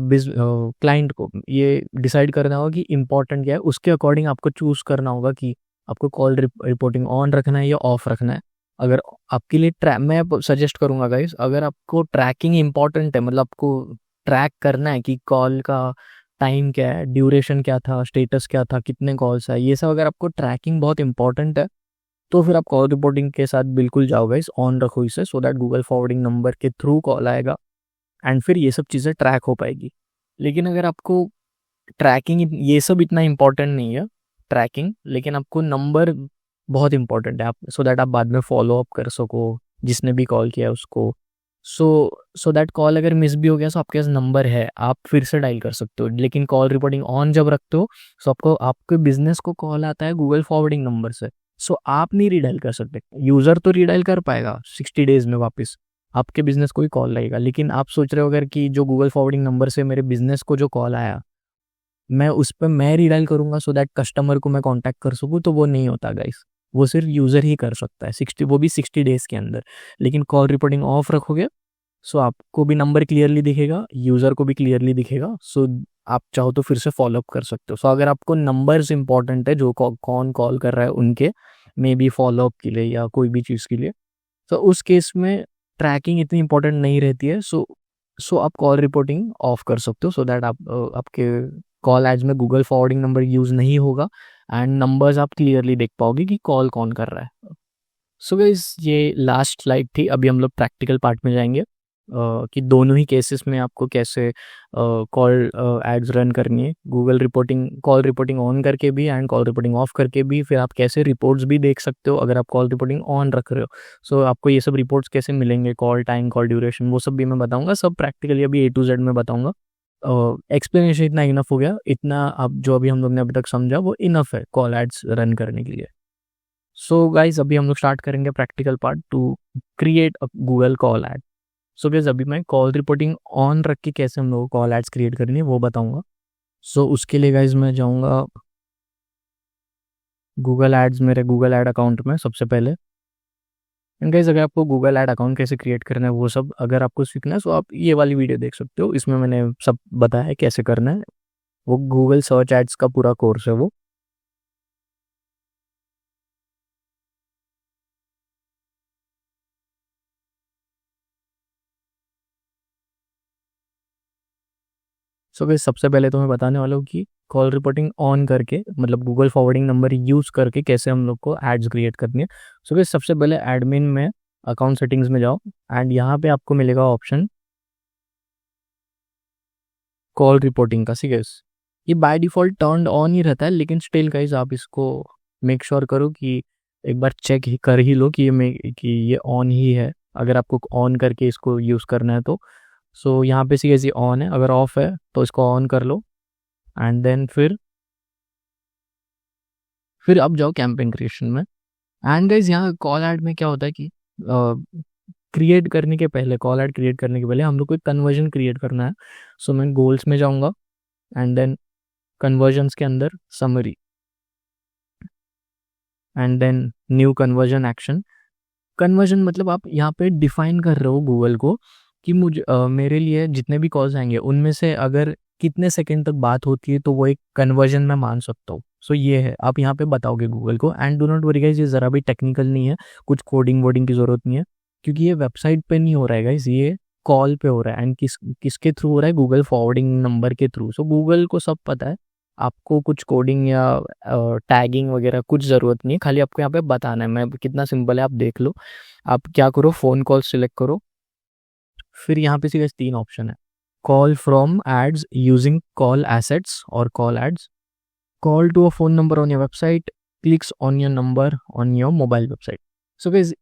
क्लाइंट को ये डिसाइड करना होगा कि इंपॉर्टेंट क्या है, उसके अकॉर्डिंग आपको चूज करना होगा कि आपको कॉल रिपोर्टिंग ऑन रखना है या ऑफ रखना है। अगर आपके लिए मैं सजेस्ट करूंगा गाइज, अगर आपको ट्रैकिंग इंपॉर्टेंट है, मतलब आपको ट्रैक करना है कि कॉल का टाइम क्या है, ड्यूरेशन क्या था, स्टेटस क्या था, कितने कॉल्स है, ये सब अगर आपको ट्रैकिंग बहुत इंपॉर्टेंट है, तो फिर आप कॉल रिपोर्टिंग के साथ बिल्कुल जाओ गाइज, ऑन रखो इसे, so that Google forwarding number के थ्रू कॉल आएगा एंड फिर ये सब चीज़ें ट्रैक हो पाएगी। लेकिन अगर आपको ट्रैकिंग ये सब इतना इंपॉर्टेंट नहीं है ट्रैकिंग, लेकिन आपको नंबर बहुत इंपॉर्टेंट है, आप सो दैट आप बाद में फॉलो अप कर सको जिसने भी कॉल किया उसको। सो दैट कॉल अगर मिस भी हो गया तो आपके पास नंबर है, आप फिर से डायल कर सकते हो। लेकिन कॉल रिपोर्टिंग ऑन जब रखते हो, सो आपको आपके बिजनेस को कॉल आता है गूगल फॉरवर्डिंग नंबर से, सो आप नहीं रीडायल कर सकते। यूजर तो रीडायल कर पाएगा 60 डेज में वापस, आपके बिजनेस को ही कॉल लगेगा। लेकिन आप सोच रहे हो अगर कि जो गूगल फॉरवर्डिंग नंबर से मेरे बिजनेस को जो कॉल आया, मैं उस पर मैं रीडायल करूंगा सो दैट कस्टमर को मैं कांटेक्ट कर सकूं, तो वो नहीं होता गाइस, वो सिर्फ यूजर ही कर सकता है 60, वो भी 60 डेज के अंदर। लेकिन कॉल रिपोर्टिंग ऑफ रखोगे, सो आपको भी नंबर क्लियरली दिखेगा, यूजर को भी क्लियरली दिखेगा, सो आप चाहो तो फिर से फॉलोअप कर सकते हो। सो अगर आपको नंबर्स इंपॉर्टेंट है, जो कौन कॉल कर रहा है उनके, मे बी फॉलोअप के लिए या कोई भी चीज़ के लिए, तो उस केस में ट्रैकिंग इतनी इंपॉर्टेंट नहीं रहती है। सो आप कॉल रिपोर्टिंग ऑफ कर सकते हो, सो दैट आपके कॉल एड्स में गूगल फॉरवर्डिंग नंबर यूज़ नहीं होगा एंड नंबर्स आप क्लियरली देख पाओगे कि कॉल कौन कर रहा है। सो गाइस ये लास्ट स्लाइड थी, अभी हम लोग प्रैक्टिकल पार्ट में जाएंगे कि दोनों ही केसेस में आपको कैसे कॉल एड्स रन करनी है, Google reporting call reporting on करके भी एंड कॉल रिपोर्टिंग ऑफ करके भी। फिर आप कैसे रिपोर्ट्स भी देख सकते हो अगर आप कॉल रिपोर्टिंग ऑन रख रहे हो, सो आपको ये सब रिपोर्ट्स कैसे मिलेंगे, कॉल टाइम, कॉल ड्यूरेशन, वो सब भी मैं बताऊंगा, सब प्रैक्टिकली अभी A to Z में बताऊंगा। एक्सप्लेनेशन इतना इनफ हो गया, इतना अब जो अभी हम लोग ने अभी तक समझा वो इनफ है कॉल एड्स रन करने के लिए। सो गाइज अभी हम लोग स्टार्ट करेंगे practical part to create a Google call ad. So guys अभी मैं कॉल रिपोर्टिंग ऑन रख के कैसे हम लोग को कॉल एड्स क्रिएट करनी है वो बताऊंगा। सो उसके लिए गाइज मैं जाऊंगा गूगल एड्स, मेरे गूगल एड अकाउंट में सबसे पहले। एंड गाइज अगर आपको गूगल एड अकाउंट कैसे क्रिएट करना है वो सब अगर आपको सीखना है, सो आप ये वाली वीडियो देख सकते हो, इसमें मैंने सब बताया है कैसे करना है। वो गूगल सर्च एड्स का पूरा कोर्स है वो। सो गाइस सबसे पहले तो मैं बताने वाला हूँ कि कॉल रिपोर्टिंग ऑन करके, मतलब गूगल फॉरवर्डिंग नंबर यूज करके कैसे हम लोग को एड्स क्रिएट करनी है। सो गाइस सबसे पहले एडमिन में अकाउंट सेटिंग्स में जाओ एंड यहाँ पे आपको मिलेगा ऑप्शन कॉल रिपोर्टिंग का। सी गाइस ये बाय डिफॉल्ट टर्न ऑन ही रहता है, लेकिन स्टिल गाइस आप इसको मेक श्योर करो कि एक बार चेक ही कर ही लो कि ये ऑन ही है, अगर आपको ऑन करके इसको यूज़ करना है तो। सो यहाँ पे सी ऐसी ऑन है, अगर ऑफ है तो इसको ऑन कर लो एंड देन फिर अब जाओ कैंपेन क्रिएशन में। एंड गाइज यहाँ कॉल ऐड में क्या होता है कि क्रिएट करने के पहले, कॉल ऐड क्रिएट करने के पहले हम लोग को एक कन्वर्जन क्रिएट करना है। सो मैं गोल्स में जाऊँगा एंड देन कन्वर्जन्स के अंदर summary and then new conversion action. Conversion मतलब आप यहाँ पे डिफाइन कर रहे हो गूगल को कि मुझे मेरे लिए जितने भी कॉल्स आएंगे उनमें से अगर कितने सेकंड तक बात होती है तो वो एक कन्वर्जन में मान सकता हूँ। सो ये है, आप यहाँ पे बताओगे गूगल को। And do not worry guys, ये ज़रा भी टेक्निकल नहीं है, कुछ कोडिंग वोडिंग की ज़रूरत नहीं है, क्योंकि ये वेबसाइट पे नहीं हो रहा है गाइस, ये कॉल पे हो रहा है। एंड किसके थ्रू हो रहा है? गूगल फॉरवर्डिंग नंबर के थ्रू। सो गूगल को सब पता है, आपको कुछ कोडिंग या टैगिंग वगैरह कुछ ज़रूरत नहीं है, खाली आपको यहाँ पे बताना है। मैं कितना सिंपल है आप देख लो। आप क्या करो, फ़ोन कॉल सिलेक्ट करो, फिर यहाँ पे सीधे 3 ऑप्शन है, call from ads using call assets और call ads, call to a phone number on your website, clicks on your number on your mobile website. So guys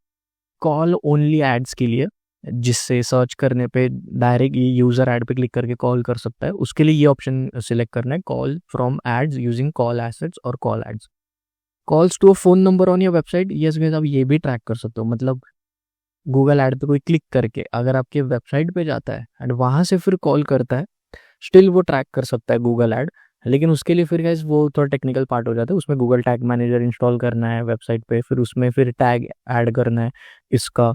call only ads के लिए, जिससे सर्च करने पे डायरेक्ट ये यूज़र ऐड पे क्लिक करके कॉल कर सकता है, उसके लिए ये ऑप्शन सिलेक्ट करना है, call from ads using call assets और call ads. Calls to a phone number on your website, yes guys आप ये भी ट्रैक कर सकते हो। मतलब गूगल ऐड पे कोई क्लिक करके अगर आपके वेबसाइट पे जाता है एंड वहाँ से फिर कॉल करता है, स्टिल वो ट्रैक कर सकता है गूगल ऐड। लेकिन उसके लिए फिर गाइस वो थोड़ा टेक्निकल पार्ट हो जाता है, उसमें गूगल टैग मैनेजर इंस्टॉल करना है वेबसाइट पे, फिर उसमें फिर टैग ऐड करना है इसका,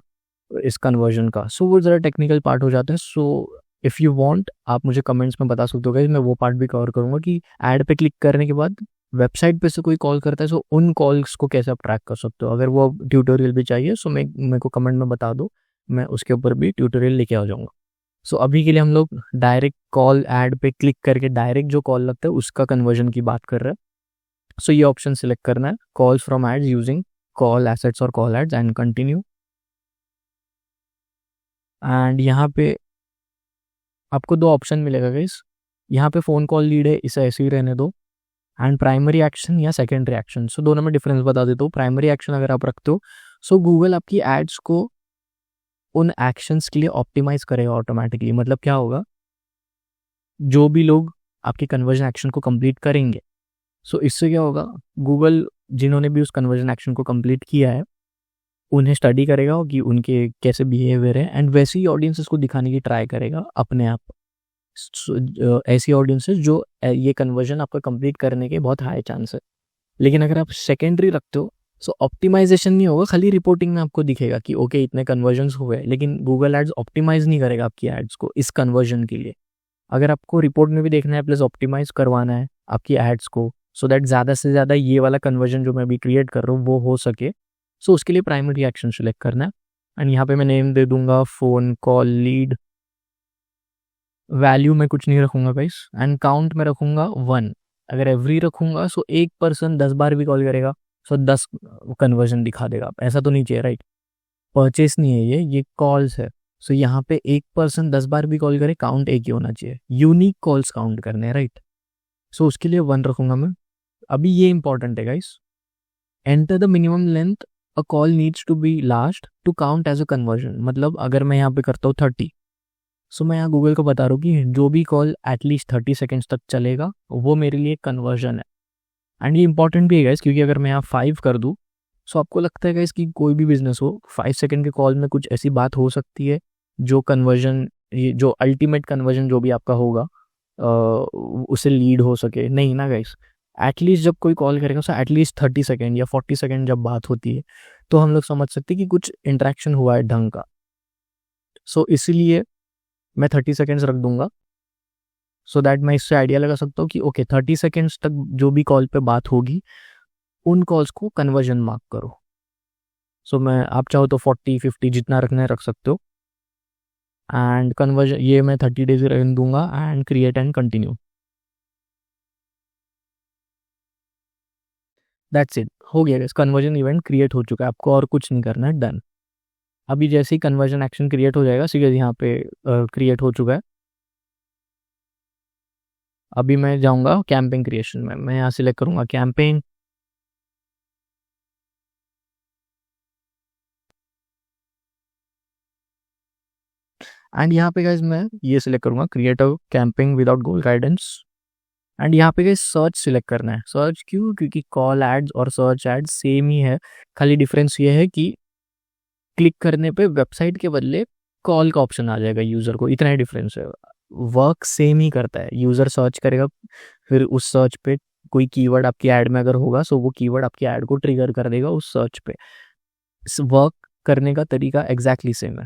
इस कन्वर्जन का। सो वो ज़रा टेक्निकल पार्ट हो जाता है। सो इफ़ यू वांट आप मुझे कमेंट्स में बता सकते हो गाइस, मैं वो पार्ट भी कवर करूँगा कि ऐड पे क्लिक करने के बाद वेबसाइट पे से कोई कॉल करता है, सो उन कॉल्स को कैसे आप ट्रैक कर सकते हो। अगर वो ट्यूटोरियल भी चाहिए सो मेरे को कमेंट में बता दो, मैं उसके ऊपर भी ट्यूटोरियल लेके आ जाऊँगा। सो अभी के लिए हम लोग डायरेक्ट कॉल ऐड पे क्लिक करके डायरेक्ट जो कॉल लगता है उसका कन्वर्जन की बात कर रहे हैं। सो ये ऑप्शन सिलेक्ट करना है, calls from ads using call assets और call ads and continue. And यहाँ पे आपको 2 ऑप्शन मिलेगा गाइस, यहाँ पे फ़ोन कॉल लीड है, इसे ऐसे ही रहने दो, एंड प्राइमरी एक्शन या सेकेंडरी एक्शन। सो दोनों में डिफरेंस बता देता हूँ। प्राइमरी एक्शन अगर आप रखते हो सो गूगल आपकी एड्स को उन एक्शंस के लिए ऑप्टिमाइज करेगा ऑटोमेटिकली। मतलब क्या होगा, जो भी लोग आपके कन्वर्जन एक्शन को कंप्लीट करेंगे, सो इससे क्या होगा, गूगल जिन्होंने भी उस कन्वर्जन एक्शन को कंप्लीट किया है उन्हें स्टडी करेगा कि उनके कैसे बिहेवियर है, एंड वैसे ही ऑडियंसेस को दिखाने की ट्राई करेगा अपने आप। ऐसी ऑडियंसेस जो ये कन्वर्जन आपका कंप्लीट करने के बहुत हाई चांस है। लेकिन अगर आप सेकेंडरी रखते हो सो ऑप्टिमाइजेशन नहीं होगा, खाली रिपोर्टिंग में आपको दिखेगा कि ओके इतने कन्वर्जन्स हुए, लेकिन गूगल एड्स ऑप्टिमाइज नहीं करेगा आपकी एड्स को इस कन्वर्जन के लिए। अगर आपको रिपोर्ट में भी देखना है प्लस ऑप्टिमाइज करवाना है आपकी एड्स को, सो दैट ज़्यादा से ज़्यादा ये वाला कन्वर्जन जो मैं अभी क्रिएट कर रहा हूँ वो हो सके, सो उसके लिए प्राइमरी एक्शन सिलेक्ट करना है। एंड यहाँ पे मैं नेम दे दूंगा फ़ोन कॉल लीड, वैल्यू में कुछ नहीं रखूंगा गाइस, एंड काउंट में रखूंगा 1। अगर एवरी रखूंगा सो एक पर्सन 10 बार भी कॉल करेगा सो 10 कन्वर्जन दिखा देगा। ऐसा तो नहीं चाहिए राइट, परचेस नहीं है ये कॉल्स है। सो यहाँ पे एक पर्सन 10 बार भी कॉल करे, काउंट एक ही होना चाहिए, यूनिक कॉल्स काउंट करने हैं राइट। सो उसके लिए 1 रखूंगा मैं। अभी ये इंपॉर्टेंट है guys, enter the minimum length a call needs to be last to count as a conversion. मतलब अगर मैं यहाँ पे करता हूँ 30, सो मैं यहाँ गूगल को बता रहा हूँ कि जो भी कॉल एटलीस्ट 30 सेकेंड्स तक चलेगा वो मेरे लिए कन्वर्जन है। एंड ये इंपॉर्टेंट भी है गाइस, क्योंकि अगर मैं यहाँ 5 कर दूँ सो आपको लगता है गाइस कि कोई भी बिजनेस हो 5 सेकेंड के कॉल में कुछ ऐसी बात हो सकती है जो कन्वर्जन, ये जो अल्टीमेट कन्वर्जन जो भी आपका होगा उसे लीड हो सके? नहीं ना गाइस। एटलीस्ट जब कोई कॉल करेगा सो एटलीस्ट 30 सेकेंड या 40 सेकेंड जब बात होती है तो हम लोग समझ सकते हैं कि कुछ इंटरेक्शन हुआ है ढंग का। सो इसीलिए मैं 30 सेकेंड्स रख दूंगा, सो दैट मैं इससे आइडिया लगा सकता हूँ कि ओके 30 सेकेंड्स तक जो भी कॉल पे बात होगी उन कॉल्स को कन्वर्जन मार्क करो। सो मैं, आप चाहो तो 40 50 जितना रखना है रख सकते हो। एंड कन्वर्जन ये मैं 30 डेज रन दूंगा and create and continue. That's it, हो गया गाइस, कन्वर्जन इवेंट क्रिएट हो चुका है, आपको और कुछ नहीं करना है, डन। अभी जैसे ही कन्वर्जन एक्शन क्रिएट हो जाएगा, सीधे यहाँ पे क्रिएट हो चुका है। अभी मैं जाऊंगा कैंपेन क्रिएशन में, मैं यहाँ सिलेक्ट करूंगा कैंपेन, एंड यहाँ पे गाइज मैं ये सिलेक्ट करूँगा create a camping without goal guidance. And यहाँ पे गाइज सर्च सिलेक्ट करना है। सर्च क्यों? क्योंकि कॉल एड्स और सर्च एड्स सेम ही है, खाली डिफरेंस ये है कि क्लिक करने पे वेबसाइट के बदले कॉल का ऑप्शन आ जाएगा यूज़र को, इतना ही डिफरेंस है। वर्क सेम ही करता है। यूज़र सर्च करेगा, फिर उस सर्च पे कोई कीवर्ड आपकी ऐड में अगर होगा सो वो कीवर्ड आपकी ऐड को ट्रिगर कर देगा उस सर्च पे। वर्क करने का तरीका एग्जैक्टली सेम है।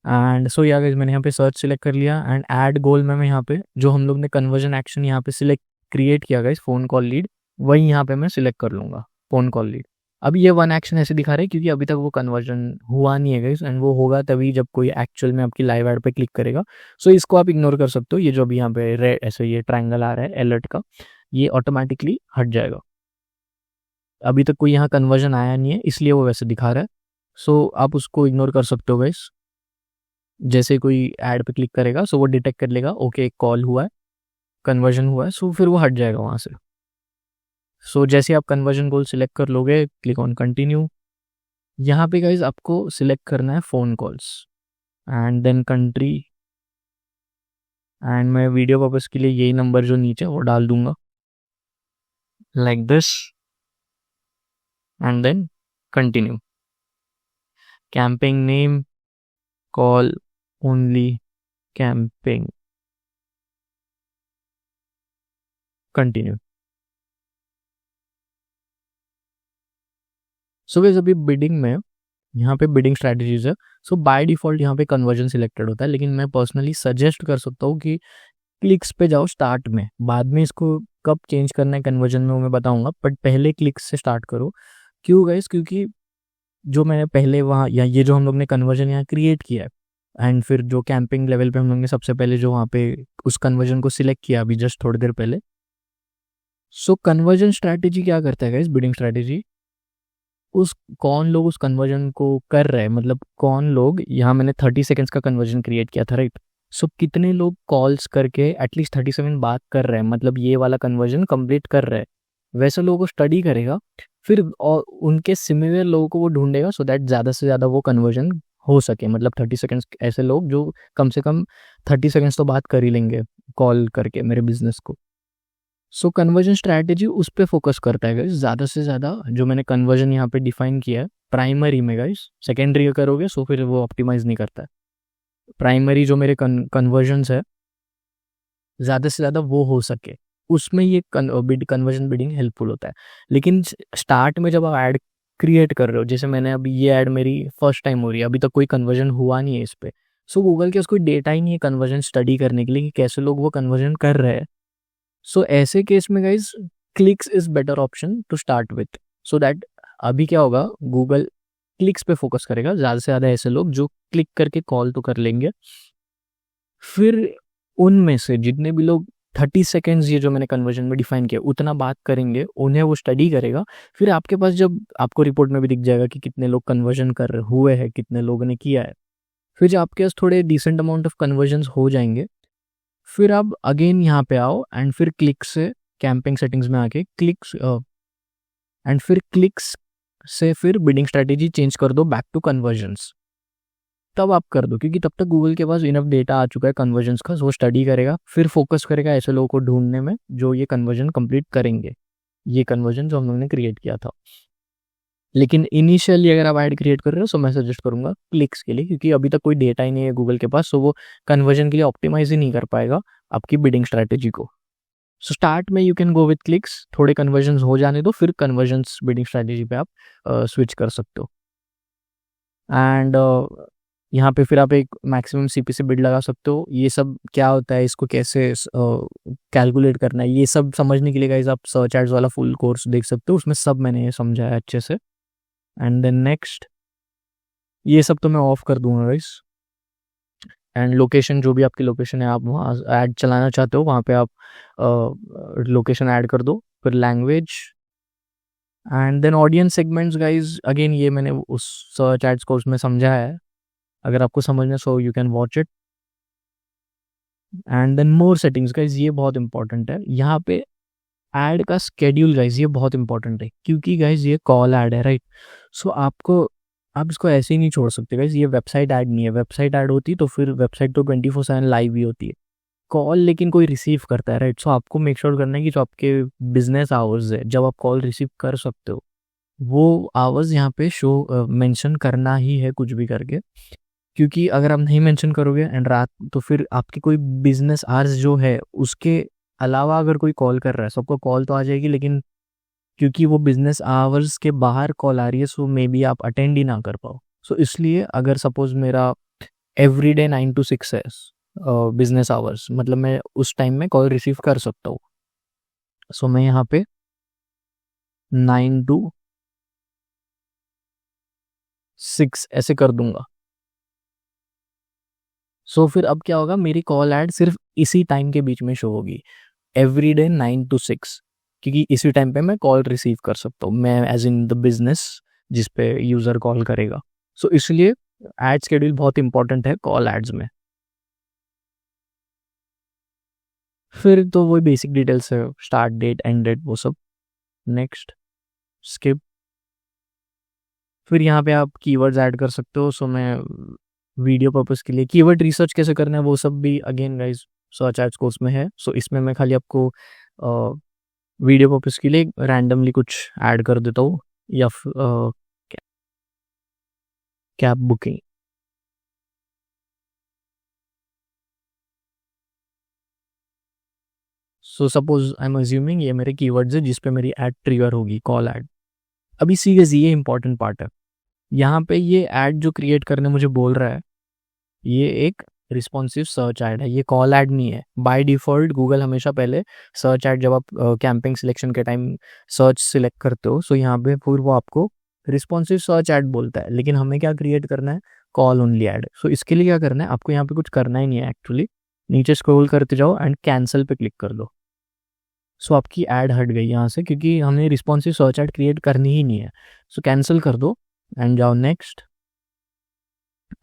एंड सो या गाइस मैंने यहाँ पे सर्च सिलेक्ट कर लिया एंड ऐड गोल में मैं यहाँ पे जो हम लोग ने कन्वर्जन एक्शन यहाँ पे सिलेक्ट क्रिएट किया गाइस, फ़ोन कॉल लीड, वही यहाँ पे मैं सिलेक्ट कर लूँगा, फ़ोन कॉल लीड। अब ये वन एक्शन ऐसे दिखा रहा है क्योंकि अभी तक वो कन्वर्जन हुआ नहीं है गाइस, एंड वो होगा तभी जब कोई एक्चुअल में आपकी लाइव ऐड पे क्लिक करेगा। सो इसको आप इग्नोर कर सकते हो। ये जो अभी यहाँ पे रेड ऐसे ये ट्रायंगल आ रहा है अलर्ट का, ये ऑटोमेटिकली हट जाएगा। अभी तक कोई यहाँ कन्वर्जन आया नहीं है इसलिए वो वैसे दिखा रहा है। सो आप उसको इग्नोर कर सकते हो गाइस। जैसे कोई ऐड पे क्लिक करेगा सो वो डिटेक्ट कर लेगा ओके कॉल हुआ है, कन्वर्जन हुआ है, सो फिर वो हट जाएगा वहाँ से। सो जैसे आप कन्वर्जन गोल सिलेक्ट कर लोगे, क्लिक ऑन कंटिन्यू। यहाँ पे गाइज आपको सिलेक्ट करना है phone calls and then country, and मैं वीडियो पर्पस के लिए यही नंबर जो नीचे वो डाल दूंगा like this and then continue. Campaign name call only campaign, continue. So guys अभी बिडिंग में यहाँ पे बिडिंग स्ट्रैटेजीज है। सो बाय डिफ़ॉल्ट यहाँ पे कन्वर्जन सिलेक्टेड होता है, लेकिन मैं पर्सनली सजेस्ट कर सकता हूँ कि क्लिक्स पे जाओ स्टार्ट में। बाद में इसको कब चेंज करना है कन्वर्जन में वो मैं बताऊंगा, बट पहले क्लिक्स से स्टार्ट करो। क्यों गाइस? क्योंकि जो मैंने पहले वहाँ या ये जो हम लोग ने कन्वर्जन यहाँ क्रिएट किया है एंड फिर जो कैंपिंग लेवल पे हम लोग ने सबसे पहले जो वहाँ पे उस कन्वर्जन को सिलेक्ट किया अभी जस्ट थोड़ी देर पहले। सो कन्वर्जन स्ट्रैटेजी क्या करता है गाइस? बिडिंग स्ट्रैटेजी उस कौन लोग उस कन्वर्जन को कर रहे हैं, मतलब कौन लोग, यहाँ मैंने 30 सेकेंड्स का कन्वर्जन क्रिएट किया था राइट। सो कितने लोग कॉल्स करके एटलीस्ट 37 बात कर रहे हैं, मतलब ये वाला कन्वर्जन कंप्लीट कर रहे हैं, वैसे लोगों को स्टडी करेगा फिर और उनके सिमिलर लोगों को वो ढूंढेगा सो दैट ज़्यादा से ज़्यादा वो कन्वर्जन हो सके। मतलब 30 सेकेंड्स ऐसे लोग जो कम से कम 30 सेकेंड्स तो बात कर ही लेंगे कॉल करके मेरे बिजनेस को। सो कन्वर्जन स्ट्रैटेजी उस पर फोकस करता है गाइस ज़्यादा से ज़्यादा। जो मैंने कन्वर्जन यहाँ पे डिफाइन किया है प्राइमरी में गाइस, सेकेंडरी करोगे सो फिर वो ऑप्टिमाइज नहीं करता है। प्राइमरी जो मेरे कन्वर्जन्स है ज़्यादा से ज़्यादा वो हो सके, उसमें ये कन्वर्जन बिडिंग हेल्पफुल होता है। लेकिन स्टार्ट में जब आप ऐड क्रिएट कर रहे हो, जैसे मैंने अभी ये ऐड मेरी फर्स्ट टाइम हो रही है, अभी तक कोई कन्वर्जन हुआ नहीं है इस पर, सो गूगल के उसको डेटा ही नहीं है कन्वर्जन स्टडी करने के लिए कि कैसे लोग वो कन्वर्जन कर रहे हैं। सो ऐसे केस में guys clicks is better option to start with, so that अभी क्या होगा गूगल क्लिक्स पे फोकस करेगा, ज़्यादा से ज़्यादा ऐसे लोग जो क्लिक करके कॉल तो कर लेंगे। फिर उनमें से जितने भी लोग 30 सेकेंड्स ये जो मैंने कन्वर्जन में डिफाइन किया उतना बात करेंगे, उन्हें वो स्टडी करेगा। फिर आपके पास जब आपको रिपोर्ट में भी दिख जाएगा कि कितने लोग कन्वर्जन कर हुए हैं, कितने लोगों ने किया है, फिर जब आपके पास थोड़े डिसेंट अमाउंट ऑफ कन्वर्जन्स हो जाएंगे, फिर आप अगेन यहाँ पे आओ एंड फिर क्लिक से कैंपिंग सेटिंग्स में आके क्लिक्स एंड फिर क्लिक्स से फिर बिडिंग स्ट्रैटेजी चेंज कर दो बैक टू कन्वर्जन्स। तब आप कर दो क्योंकि तब तक गूगल के पास इनफ डेटा आ चुका है कन्वर्जन्स का, वो स्टडी करेगा फिर फोकस करेगा ऐसे लोगों को ढूंढने में जो ये कन्वर्जन कंप्लीट करेंगे, ये कन्वर्जन जो हम लोगों ने क्रिएट किया था। लेकिन इनिशियली अगर आप ऐड क्रिएट कर रहे हो तो मैं सजेस्ट करूंगा क्लिक्स के लिए, क्योंकि अभी तक कोई डेटा ही नहीं है गूगल के पास, सो वो कन्वर्जन के लिए ऑप्टिमाइज ही नहीं कर पाएगा आपकी बिडिंग स्ट्रैटेजी को। सो स्टार्ट में you can go with clicks, थोड़े कन्वर्जन्स हो जाने दो, फिर कन्वर्जन्स बिडिंग स्ट्रैटेजी पे आप स्विच कर सकते हो। एंड यहाँ पे फिर आप एक मैक्सिमम सीपीसी बिड लगा सकते हो। ये सब क्या होता है, इसको कैसे कैलकुलेट करना है, ये सब समझने के लिए गाइस आप सर्च एड्स वाला फुल कोर्स देख सकते हो, उसमें सब मैंने ये समझाया अच्छे से। एंड देन नेक्स्ट, ये सब तो मैं ऑफ कर दूंगा गाइस। एंड लोकेशन, जो भी आपकी लोकेशन है आप वहाँ ऐड चलाना चाहते हो वहाँ पे आप लोकेशन ऐड कर दो। फिर language and then audience segments guys, again ये मैंने उस सर्च एड्स कोर्स में समझाया है, अगर आपको समझना so you can watch it. And then more settings guys, ये बहुत इंपॉर्टेंट है। यहाँ पे ऐड का स्केड्यूल गाइज ये बहुत इंपॉर्टेंट है, क्योंकि गाइज ये कॉल ऐड है राइट। सो आपको आप इसको ऐसे ही नहीं छोड़ सकते गाइस, ये वेबसाइट ऐड नहीं है। वेबसाइट ऐड होती तो फिर वेबसाइट तो 24/7 लाइव ही होती है। कॉल लेकिन कोई रिसीव करता है, राइट? सो आपको मेक श्योर करना है कि जो आपके बिजनेस आवर्स है, जब आप कॉल रिसीव कर सकते हो, वो आवर्स यहाँ पे शो मेंशन करना ही है कुछ भी करके। क्योंकि अगर आप नहीं मेंशन करोगे एंड रात, तो फिर आपकी कोई बिजनेस आवर्स जो है उसके अलावा अगर कोई कॉल कर रहा है, सबको कॉल तो आ जाएगी, लेकिन क्योंकि वो बिजनेस आवर्स के बाहर कॉल आ रही है, सो मे बी आप अटेंड ही ना कर पाओ। सो इसलिए अगर सपोज मेरा एवरीडे 9 to 6 है बिजनेस आवर्स, मतलब मैं उस टाइम में कॉल रिसीव कर सकता हूँ, सो मैं यहाँ पे 9 to 6 ऐसे कर दूंगा। सो फिर अब क्या होगा, मेरी कॉल ऐड सिर्फ इसी टाइम के बीच में शो होगी, एवरीडे 9 to 6, क्योंकि इसी टाइम पे मैं कॉल रिसीव कर सकता हूँ, मैं एज इन द बिजनेस जिस पे यूजर कॉल करेगा। सो इसलिए एड शेड्यूल बहुत इंपॉर्टेंट है कॉल एड्स में। फिर तो वही बेसिक डिटेल्स है, स्टार्ट डेट, एंड डेट, वो सब। Next, skip. फिर यहाँ पे आप कीवर्ड्स ऐड कर सकते हो। सो मैं वीडियो पर्पस के लिए कीवर्ड रिसर्च कैसे करना है वो सब भी again guys search ads course में है। सो इसमें मैं खाली आपको वीडियो पर्पस के लिए रैंडमली कुछ ऐड कर देता हूँ, या cab booking. So suppose I am assuming ये मेरे कीवर्ड्स है जिस पे मेरी ऐड ट्रिगर होगी, कॉल ऐड। अभी सीरियस ये इंपॉर्टेंट पार्ट है, यहाँ पे ये ऐड जो क्रिएट करने मुझे बोल रहा है, ये एक रिस्पॉन्सिव सर्च ऐड है, ये कॉल ऐड नहीं है। बाय डिफॉल्ट गूगल हमेशा पहले सर्च ऐड, जब आप कैंपिंग सिलेक्शन के टाइम सर्च सिलेक्ट करते हो, सो यहाँ पे फिर वो आपको रिस्पॉन्सिव सर्च ऐड बोलता है, लेकिन हमें क्या क्रिएट करना है, कॉल ओनली ऐड। सो इसके लिए क्या करना है, आपको यहाँ पे कुछ करना ही नहीं है एक्चुअली। नीचे स्क्रॉल करते जाओ एंड कैंसिल पे क्लिक कर दो। सो आपकी ऐड हट गई यहाँ से, क्योंकि हमने रिस्पॉन्सिव सर्च ऐड क्रिएट करनी ही नहीं है। सो कैंसिल कर दो एंड जाओ नेक्स्ट।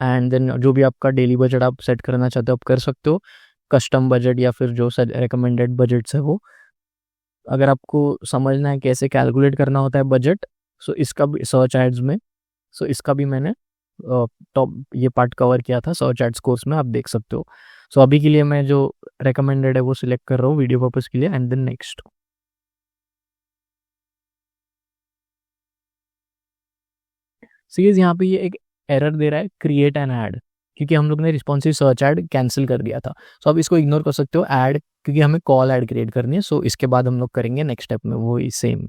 एंड देन जो भी आपका डेली बजट आप सेट करना चाहते हो आप कर सकते हो, कस्टम बजट या फिर जो रिकमेंडेड बजट्स है वो। अगर आपको समझना है कैसे कैलकुलेट करना होता है बजट, सो इसका भी सर्च एड्स में, सो इसका भी मैंने टॉप ये पार्ट कवर किया था सर्च एड्स कोर्स में, आप देख सकते हो। सो अभी के लिए मैं जो रिकमेंडेड है वो सिलेक्ट कर रहा हूँ वीडियो पर्पज के लिए, एंड देन नेक्स्ट। सीरीज यहाँ पे ये एक एरर दे रहा है, क्रिएट एन ऐड, क्योंकि हम लोग ने रिस्पॉन्सिव सर्च ऐड कैंसिल कर दिया था। सो अब इसको इग्नोर कर सकते हो ऐड, क्योंकि हमें कॉल ऐड क्रिएट करनी है। सो इसके बाद हम लोग करेंगे नेक्स्ट स्टेप में वो ही सेम।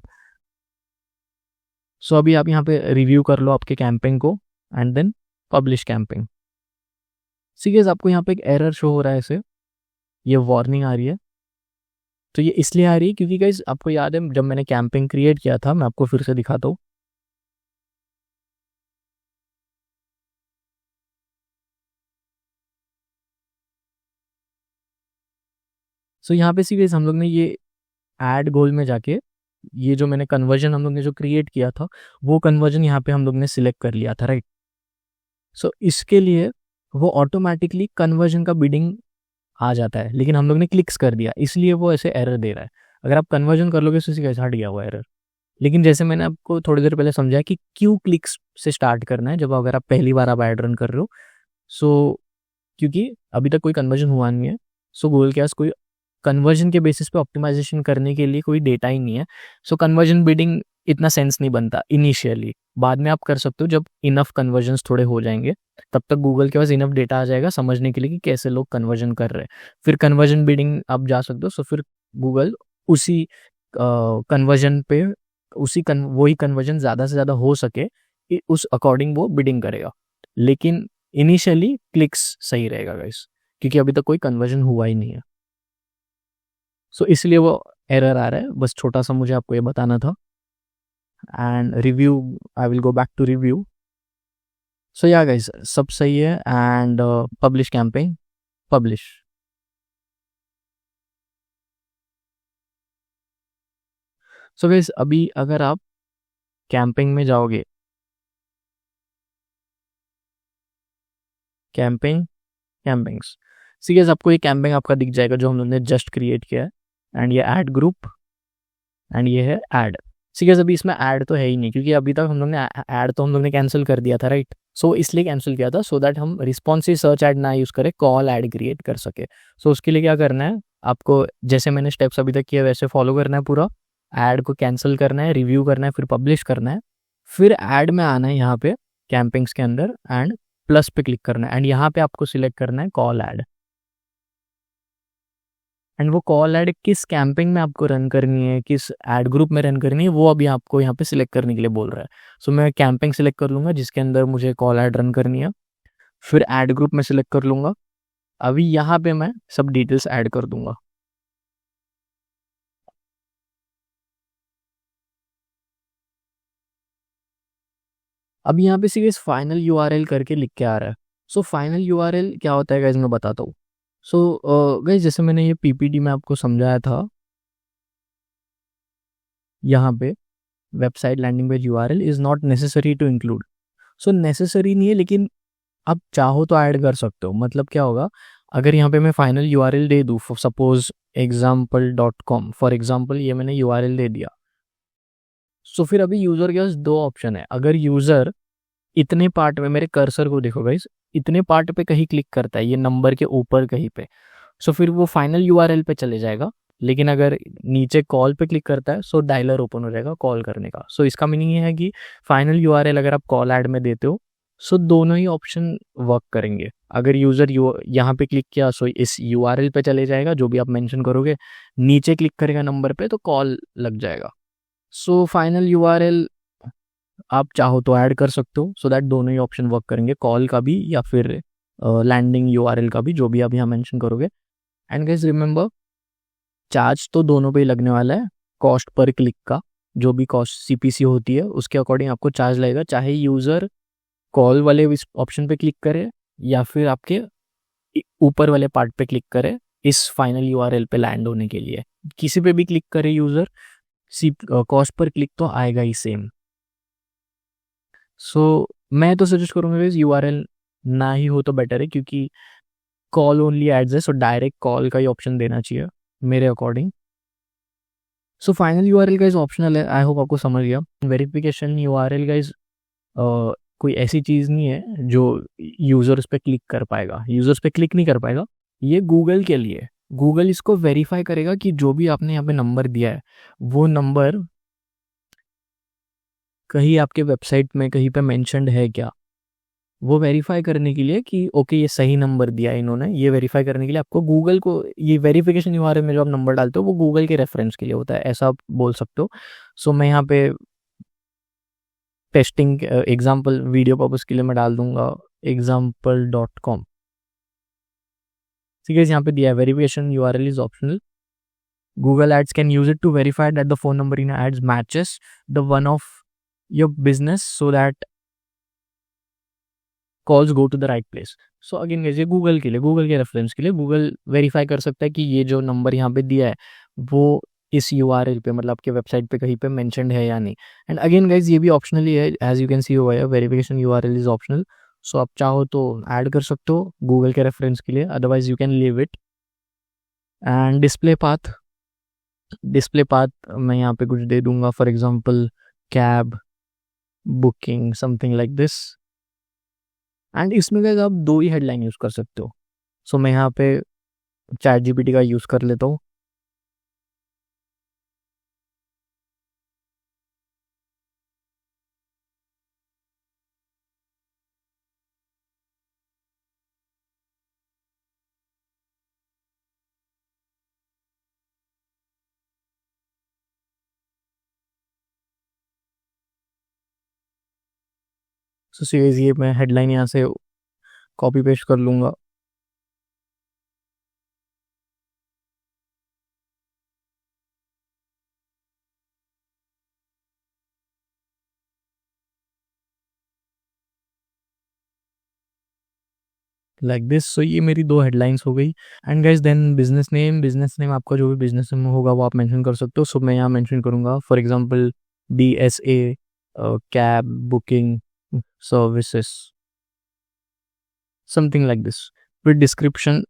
सो अभी आप यहाँ पे रिव्यू कर लो आपके कैंपिंग को and then publish campaign. Series आपको यहाँ पे एक एरर शो हो रहा है, ऐसे ये वार्निंग आ रही है। तो ये इसलिए आ रही है क्योंकि गाइस आपको याद है जब मैंने कैंपिंग क्रिएट किया था, मैं आपको फिर से दिखाता हूँ। सो यहाँ पे सीरीज हम लोग ने ये ऐड गोल में जाके ये जो मैंने कन्वर्जन हम लोग ने जो क्रिएट किया था, वो कन्वर्जन यहाँ पे हम लोग ने सिलेक्ट कर लिया था, राइट? सो इसके लिए वो ऑटोमेटिकली कन्वर्जन का बिडिंग आ जाता है, लेकिन हम लोग ने क्लिक्स कर दिया, इसलिए वो ऐसे एरर दे रहा है। अगर आप कन्वर्जन कर लोगे तो इसी कैसे हट गया हुआ एरर। लेकिन जैसे मैंने आपको थोड़ी देर पहले समझाया कि क्यों क्लिक्स से स्टार्ट करना है जब अगर आप पहली बार आप ऐड रन कर रहे हो। सो क्योंकि अभी तक कोई कन्वर्जन हुआ नहीं है, सो गूगल के पास कोई कन्वर्जन के बेसिस पे ऑप्टिमाइजेशन करने के लिए कोई डेटा ही नहीं है। सो कन्वर्जन बिडिंग इतना सेंस नहीं बनता इनिशियली, बाद में आप कर सकते हो जब इनफ कन्वर्जन्स थोड़े हो जाएंगे, तब तक गूगल के पास इनफ डेटा आ जाएगा समझने के लिए कि कैसे लोग कन्वर्जन कर रहे हैं, फिर कन्वर्जन बिडिंग आप जा सकते हो। सो फिर गूगल उसी कन्वर्जन पे वही कन्वर्जन ज़्यादा से ज़्यादा हो सके उस अकॉर्डिंग वो बिडिंग करेगा, लेकिन इनिशियली क्लिक्स सही रहेगा गाइस, क्योंकि अभी तक कोई कन्वर्जन हुआ ही नहीं है। सो इसलिए वो एरर आ रहा है, बस छोटा सा मुझे आपको ये बताना था। And review, I will go back to review. So या गाइस सब सही है and publish campaign, publish. So guys अभी अगर आप कैंपिंग में जाओगे, कैंपिंग, कैंपिंग्स, सीरियस आपको ये कैंपिंग आपका दिख जाएगा जो हम लोगों ने जस्ट क्रिएट किया है, एंड ये ऐड ग्रुप एंड ये है ऐड। ठीक है, अभी इसमें ऐड तो है ही नहीं, क्योंकि अभी तक हम लोग ने ऐड तो हम लोग ने कैंसिल कर दिया था, राइट। सो इसलिए कैंसिल किया था, सो दैट हम रिस्पॉन्सिव सर्च ऐड ना यूज़ करें, कॉल ऐड क्रिएट कर सके। सो उसके लिए क्या करना है आपको, जैसे मैंने स्टेप्स अभी तक किया वैसे फॉलो करना है पूरा। ऐड को कैंसिल करना है, रिव्यू करना है, फिर पब्लिश करना है, फिर ऐड में आना है यहाँ पे कैंपिंग्स के अंदर एंड प्लस पे क्लिक करना है, एंड यहाँ पे आपको सिलेक्ट करना है कॉल ऐड। एंड वो कॉल ऐड किस कैंपिंग में आपको रन करनी है, किस ऐड ग्रुप में रन करनी है, वो अभी आपको यहाँ पे सिलेक्ट करने के लिए बोल रहा है। सो मैं कैंपिंग सिलेक्ट कर लूँगा जिसके अंदर मुझे कॉल ऐड रन करनी है, फिर ऐड ग्रुप में सिलेक्ट कर लूँगा। अभी यहाँ पे मैं सब डिटेल्स ऐड कर दूंगा। अब यहाँ पे सीरीज फाइनल यूआरएल करके लिख के आ रहा है। सो फाइनल यूआरएल क्या होता है गाइज, मैं बताता हूँ। सो गाइज जैसे मैंने ये पीपीटी में आपको समझाया था, यहाँ पे website landing page URL is not necessary to include. So necessary नहीं है, लेकिन आप चाहो तो ऐड कर सकते हो। मतलब क्या होगा, अगर यहाँ पे मैं फाइनल यूआरएल दे दूँ, सपोज example.com, फॉर एग्जाम्पल ये मैंने यूआरएल दे दिया। सो फिर अभी यूजर के पास दो ऑप्शन है। अगर यूजर इतने पार्ट में, मेरे कर्सर को देखो गाइस, इतने पार्ट पे कहीं क्लिक करता है, ये नंबर के ऊपर कहीं पे, सो फिर वो फाइनल यूआरएल पे चले जाएगा। लेकिन अगर नीचे कॉल पे क्लिक करता है, सो डायलर ओपन हो जाएगा कॉल करने का। सो इसका मीनिंग ये है कि फाइनल यूआरएल अगर आप कॉल ऐड में देते हो, सो दोनों ही ऑप्शन वर्क करेंगे। अगर यूजर यहाँ पे क्लिक किया, सो इस यूआरएल पे चले जाएगा जो भी आप मेंशन करोगे, नीचे क्लिक करेगा नंबर पे तो कॉल लग जाएगा। सो फाइनल यूआरएल आप चाहो तो ऐड कर सकते हो, सो दैट दोनों ही ऑप्शन वर्क करेंगे, कॉल का भी या फिर लैंडिंग यूआरएल का भी, जो भी आप यहाँ मेंशन करोगे। एंड गाइस रिमेंबर, चार्ज तो दोनों पे ही लगने वाला है। कॉस्ट पर क्लिक का जो भी कॉस्ट सीपीसी होती है उसके अकॉर्डिंग आपको चार्ज लगेगा, चाहे यूजर कॉल वाले इस ऑप्शन पे क्लिक करे या फिर आपके ऊपर वाले पार्ट पे क्लिक करे इस फाइनल यूआरएल पे लैंड होने के लिए। किसी पे भी क्लिक करे यूजर, सी कॉस्ट पर क्लिक तो आएगा ही सेम। सो मैं तो सजेस्ट करूंगा इस यूआरएल ना ही हो तो बेटर है, क्योंकि कॉल ओनली एड्स है, सो डायरेक्ट कॉल का ही ऑप्शन देना चाहिए मेरे अकॉर्डिंग। सो फाइनल यूआरएल का इज ऑप्शनल है, आई होप आपको समझ गया। वेरिफिकेशन यूआरएल का इज कोई ऐसी चीज़ नहीं है जो यूज़र उस पर क्लिक कर पाएगा, यूज़र उस पर क्लिक नहीं कर पाएगा। ये गूगल के लिए, गूगल इसको वेरीफाई करेगा कि जो भी आपने यहाँ पे नंबर दिया है वो नंबर कहीं आपके वेबसाइट में कहीं पे मेंशन्ड है क्या, वो वेरीफाई करने के लिए कि ओके ये सही नंबर दिया है इन्होंने, ये वेरीफाई करने के लिए आपको गूगल को, ये वेरिफिकेशन यूआरएल में जो आप नंबर डालते हो वो गूगल के रेफरेंस के लिए होता है, ऐसा आप बोल सकते हो। सो मैं यहाँ पे टेस्टिंग एग्जाम्पल वीडियो पर्पज के लिए मैं डाल दूंगा example.com। ठीक है, यहाँ पे दिया है verification URL is optional. Google Ads can use it to verify that the phone number in ads matches the one of your business so that calls go to the right place. So again ये गूगल के लिए, गूगल के रेफरेंस के लिए गूगल वेरीफाई कर सकता है कि ये जो नंबर यहाँ पे दिया है वो इस यूआरएल पे, मतलब आपके वेबसाइट पे कहीं पे मेंशन्ड है या नहीं। एंड अगेन गाइज ये भी ऑप्शनली है, as you can see over, verification URL is optional. So आप चाहो तो ऐड कर सकते हो गूगल के रेफरेंस के लिए, otherwise you can leave it. And display path मैं यहाँ पे कुछ दे दूंगा, for example cab booking, something like this. And इसमें गाइस आप दो ही हेडलाइन यूज़ कर सकते हो। सो मैं यहाँ पे चैट जीपीटी का यूज़ कर लेता हूँ। सो सीरीज ये मैं हेडलाइन यहाँ से कॉपी पेस्ट कर लूँगा। Like this. सो ये मेरी दो हेडलाइंस हो गई। And guys then business name आपका जो भी बिजनेस नेम होगा वो आप मेंशन कर सकते हो। सो मैं यहाँ मेंशन करूँगा for example BSA cab booking services, something like this. फिर डिस्क्रिप्शन,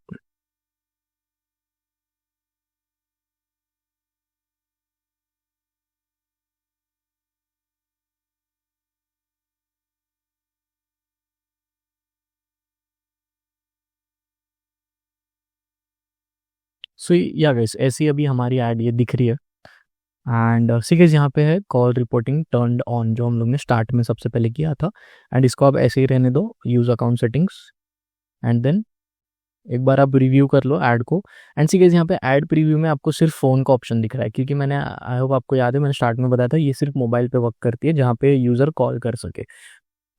सो या गाइस ऐसी अभी हमारी ऐड ये दिख रही है एंड सी गाइस यहाँ पे है कॉल रिपोर्टिंग टर्न्ड ऑन, जो हम लोग ने स्टार्ट में सबसे पहले किया था। एंड इसको आप ऐसे ही रहने दो, use account settings and then एक बार आप रिव्यू कर लो ऐड को। एंड सी गाइस यहाँ पे ऐड प्रीव्यू में आपको सिर्फ फ़ोन का ऑप्शन दिख रहा है, क्योंकि मैंने आई होप आपको याद है मैंने स्टार्ट में बताया था ये सिर्फ मोबाइल पे वर्क करती है जहाँ पे यूज़र कॉल कर सके।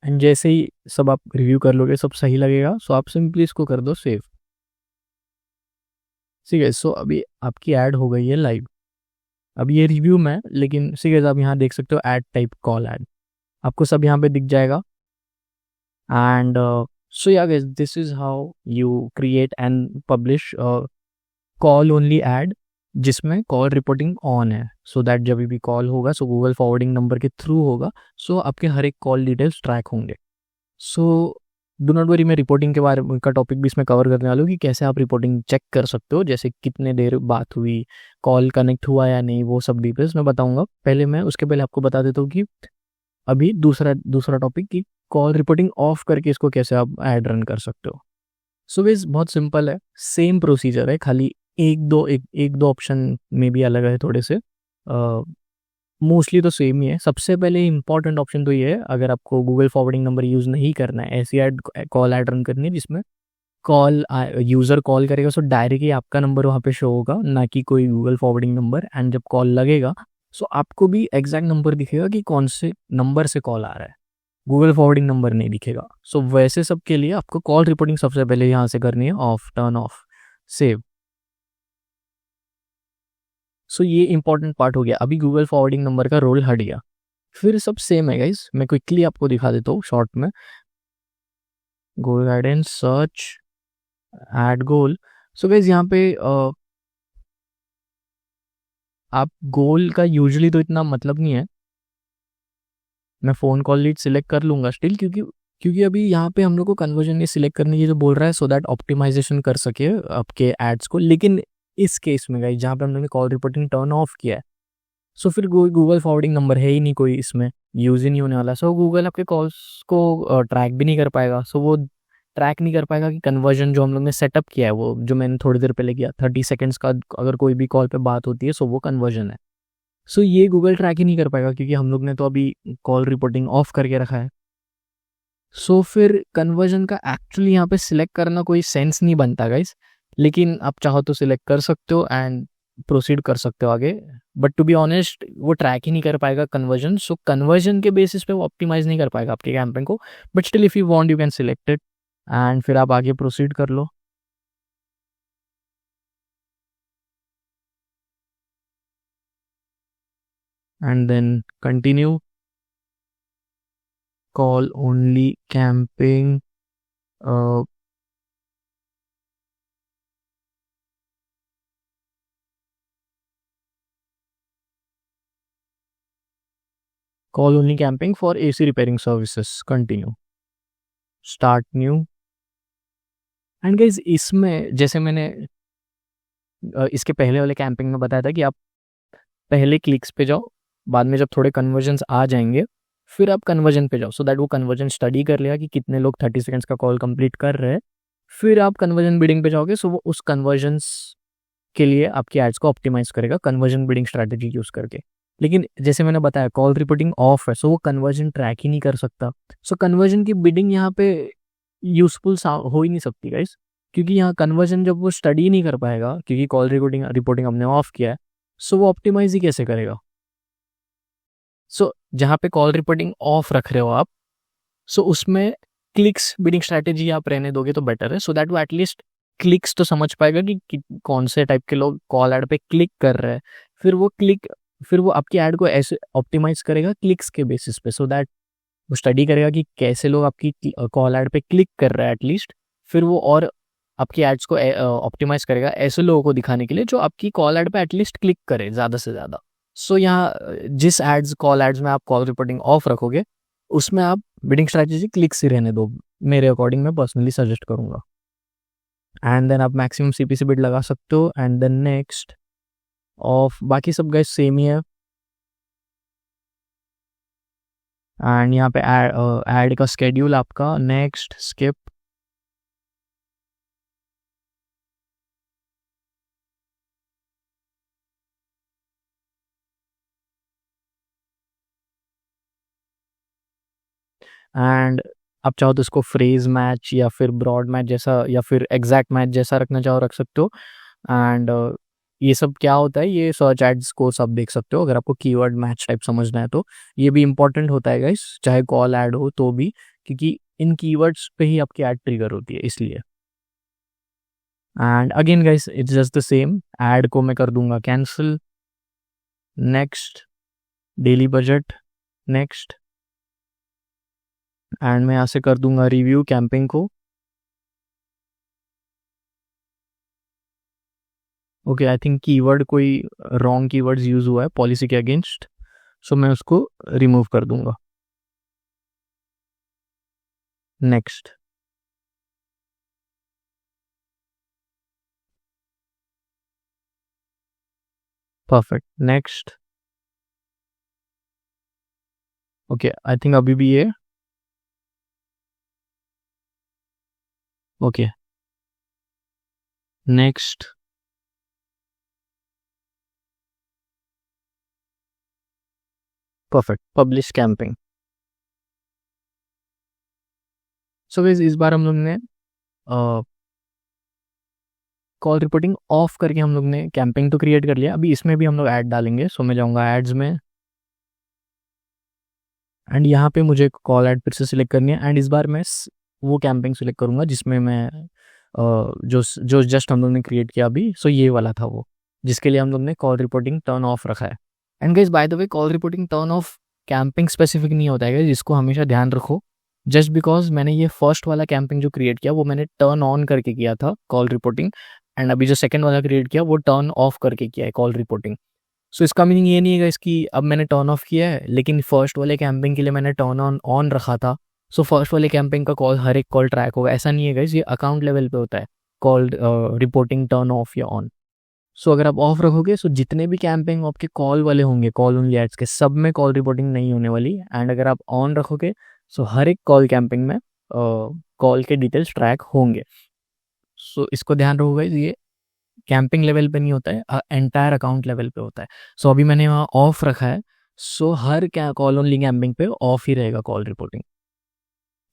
एंड जैसे ही सब आप रिव्यू कर लोगे सब सही लगेगा, सो आप सिंपली इसको कर दो सेव। ठीक है, सो अभी आपकी ऐड हो गई है लाइव। अब ये रिव्यू में है, लेकिन ठीक है आप यहाँ देख सकते हो ऐड टाइप कॉल ऐड, आपको सब यहाँ पे दिख जाएगा। एंड सो या guys this is how you create and publish call only add जिसमें कॉल रिपोर्टिंग ऑन है, सो दैट जब भी कॉल होगा सो गूगल फॉरवर्डिंग नंबर के थ्रू होगा, सो आपके हर एक कॉल डिटेल्स ट्रैक होंगे। सो डू नॉट वरी, मैं रिपोर्टिंग के बारे में का टॉपिक भी इसमें कवर करने वाला हूँ कि कैसे आप रिपोर्टिंग चेक कर सकते हो, जैसे कितने देर बात हुई, कॉल कनेक्ट हुआ या नहीं, वो सब डिटेल्स मैं बताऊंगा। पहले मैं उसके पहले आपको बता देता हूँ कि अभी दूसरा टॉपिक कि कॉल रिपोर्टिंग ऑफ करके इसको कैसे आप ऐड रन कर सकते हो। सो वेज बहुत सिंपल है, सेम प्रोसीजर है, खाली एक दो ऑप्शन में भी अलग है थोड़े से, मोस्टली तो सेम ही है। सबसे पहले इंपॉर्टेंट ऑप्शन तो ये है, अगर आपको गूगल फॉरवर्डिंग नंबर यूज़ नहीं करना है, ऐसी ऐड कॉल ऐड रन करनी है जिसमें कॉल यूज़र कॉल करेगा सो डायरेक्टली आपका नंबर वहाँ पे शो होगा, ना कि कोई गूगल फॉरवर्डिंग नंबर। एंड जब कॉल लगेगा सो आपको भी एग्जैक्ट नंबर दिखेगा कि कौन से नंबर से कॉल आ रहा है, गूगल फॉरवर्डिंग नंबर नहीं दिखेगा। सो वैसे सब के लिए आपको कॉल रिपोर्टिंग सबसे पहले यहाँ से करनी है ऑफ, टर्न ऑफ, सेव। सो ये इंपॉर्टेंट पार्ट हो गया। अभी गूगल फॉरवर्डिंग नंबर का रोल हट गया, फिर सब सेम है गाइस। मैं क्विकली आपको दिखा देता हूँ शॉर्ट में। गूगल गाइडेंस, सर्च, ऐड गोल। सो गाइस यहाँ पे आप गोल का यूजुअली तो इतना मतलब नहीं है, मैं फ़ोन कॉल लीड सिलेक्ट कर लूँगा स्टिल, क्योंकि अभी यहाँ पे हम लोग को कन्वर्जन ये सिलेक्ट करने की जो बोल रहा है, सो दैट ऑप्टिमाइजेशन कर सके आपके एड्स को। लेकिन इस केस में गाइस जहाँ पे हम लोग ने कॉल रिपोर्टिंग टर्न ऑफ किया है, सो फिर गूगल फॉरवर्डिंग नंबर है ही नहीं कोई इसमें, यूज़ ही नहीं होने वाला। सो गूगल आपके कॉल्स को ट्रैक भी नहीं कर पाएगा। सो वो ट्रैक नहीं कर पाएगा कि कन्वर्जन जो हम लोग ने सेटअप किया है, वो जो मैंने थोड़ी देर पहले किया 30 सेकेंड्स का अगर कोई भी कॉल पे बात होती है, सो वो कन्वर्जन है। सो ये गूगल ट्रैक ही नहीं कर पाएगा, क्योंकि हम लोग ने तो अभी कॉल रिपोर्टिंग ऑफ करके रखा है। सो फिर कन्वर्जन का एक्चुअली यहाँ पे सिलेक्ट करना कोई सेंस नहीं बनता गाइस, लेकिन आप चाहो तो सिलेक्ट कर सकते हो एंड प्रोसीड कर सकते हो आगे। बट टू बी ऑनेस्ट वो ट्रैक ही नहीं कर पाएगा कन्वर्जन, सो कन्वर्जन के बेसिस पे वो ऑप्टिमाइज नहीं कर पाएगा आपके कैंपेन को। But still if you want you can select it and फिर आप आगे प्रोसीड कर लो। And then continue, call only campaign, call only campaign for AC repairing services, continue, start new. And guys इसमें जैसे मैंने इसके पहले वाले कैंपिंग में बताया था कि आप पहले क्लिक्स पे जाओ, बाद में जब थोड़े कन्वर्जन्स आ जाएंगे फिर आप कन्वर्जन पे जाओ, सो दैट वो कन्वर्जन स्टडी कर लेगा कि कितने लोग 30 सेकंड्स का कॉल कंप्लीट कर रहे हैं। फिर आप कन्वर्जन बिडिंग पे जाओगे, सो वो उस कन्वर्जन्स के लिए आपकी एड्स को ऑप्टिमाइज करेगा कन्वर्जन बिडिंग स्ट्रैटेजी यूज करके। लेकिन जैसे मैंने बताया कॉल रिपोर्टिंग ऑफ है, सो वो कन्वर्जन ट्रैक ही नहीं कर सकता। सो कन्वर्जन की बिडिंग यहाँ पे यूजफुल हो ही नहीं सकती गाइस, क्योंकि यहाँ कन्वर्जन जब वो स्टडी नहीं कर पाएगा, क्योंकि कॉल रिपोर्टिंग हमने ऑफ किया है, सो वो ऑप्टिमाइज ही कैसे करेगा। सो जहाँ पे कॉल रिपोर्टिंग ऑफ रख रहे हो आप, सो उसमें क्लिक्स बिडिंग स्ट्रैटेजी आप रहने दोगे तो बेटर है, सो दैट वो एटलीस्ट क्लिक्स तो समझ पाएगा कि कौन से टाइप के लोग कॉल ऐड पे क्लिक कर रहे हैं। फिर वो आपकी ऐड को ऐसे ऑप्टिमाइज करेगा क्लिक्स के बेसिस पे, सो दैट वो स्टडी करेगा कि कैसे लोग आपकी कॉल ऐड पे क्लिक कर रहे हैं एटलीस्ट। फिर वो और आपकी एड्स को ऑप्टिमाइज करेगा ऐसे लोगों को दिखाने के लिए जो आपकी कॉल ऐड पे एटलीस्ट क्लिक करे ज़्यादा से ज़्यादा। सो यहाँ जिस एड्स कॉल एड्स में आप कॉल रिपोर्टिंग ऑफ रखोगे उसमें आप बिडिंग स्ट्रैटेजी क्लिक से रहने दो, मेरे अकॉर्डिंग मैं पर्सनली सजेस्ट करूँगा। एंड देन आप मैक्सिमम CPC बिड लगा सकते हो एंड देन नेक्स्ट ऑफ, बाकी सब गाइस सेम ही है। एंड यहाँ पे ऐड का स्केड्यूल आपका नेक्स्ट, स्किप, एंड आप चाहो तो इसको फ्रेज मैच या फिर ब्रॉड मैच जैसा या फिर एग्जैक्ट मैच जैसा रखना चाहो रख सकते हो। एंड ये सब क्या होता है, ये सर्च एड्स को सब देख सकते हो अगर आपको कीवर्ड मैच टाइप समझना है तो। ये भी इंपॉर्टेंट होता है गाइस, चाहे कॉल ऐड हो तो भी, क्योंकि इन कीवर्ड्स पे ही आपकी ऐड ट्रिगर होती है इसलिए। And again guys it's just the same, add को मैं कर दूंगा cancel, next, daily budget, next, and मैं यहाँ से कर दूंगा रिव्यू कैंपिंग को। ओके, आई थिंक कीवर्ड कोई रॉन्ग कीवर्ड्स यूज हुआ है पॉलिसी के अगेंस्ट, सो मैं उसको रिमूव कर दूंगा। Next, perfect, next. Okay, I think अभी भी ये okay, next, perfect, publish camping. So guys इस बार हम लोग ने कॉल रिपोर्टिंग ऑफ करके हम लोग ने कैंपिंग तो क्रिएट कर लिया। अभी इसमें भी हम लोग ऐड डालेंगे, सो मैं जाऊंगा एड्स में, एंड यहाँ पे मुझे कॉल ऐड फिर से सिलेक्ट करनी है। एंड इस बार मैं वो कैंपिंग सिलेक्ट करूँगा जिसमें मैं जो जो जस्ट हम लोग ने क्रिएट किया अभी, सो ये वाला था वो, जिसके लिए हम लोग ने कॉल रिपोर्टिंग टर्न ऑफ रखा है। And guys by the way, call reporting turn off camping specific नहीं होता है गाइस, जिसको हमेशा ध्यान रखो। जस्ट बिकॉज मैंने ये फर्स्ट वाला कैंपिंग जो क्रिएट किया वो मैंने टर्न ऑन करके किया था कॉल रिपोर्टिंग, एंड अभी जो सेकंड वाला क्रिएट किया वो टर्न ऑफ करके किया है कॉल रिपोर्टिंग। सो इसका मीनिंग ये नहीं है गाइस कि अब मैंने टर्न ऑफ किया है, लेकिन फर्स्ट वाले कैंपिंग के लिए मैंने टर्न ऑन रखा था, सो फर्स्ट वाले कैंपिंग का कॉल हर एक कॉल ट्रैक होगा, ऐसा नहीं है गाइस। ये अकाउंट लेवल पे होता है कॉल रिपोर्टिंग टर्न ऑफ या ऑन। सो अगर आप ऑफ रखोगे, सो जितने भी कैंपिंग आपके कॉल वाले होंगे, कॉल ओनली एड्स के, सब में कॉल रिपोर्टिंग नहीं होने वाली। एंड अगर आप ऑन रखोगे, सो हर एक कॉल कैंपिंग में कॉल के डिटेल्स ट्रैक होंगे। सो इसको ध्यान रखो गाइस, ये कैंपिंग लेवल पे नहीं होता है, एंटायर अकाउंट लेवल पे होता है। सो अभी मैंने वहाँ ऑफ रखा है, सो हर क्या कॉल ओनली कैंपिंग पे ऑफ ही रहेगा कॉल रिपोर्टिंग।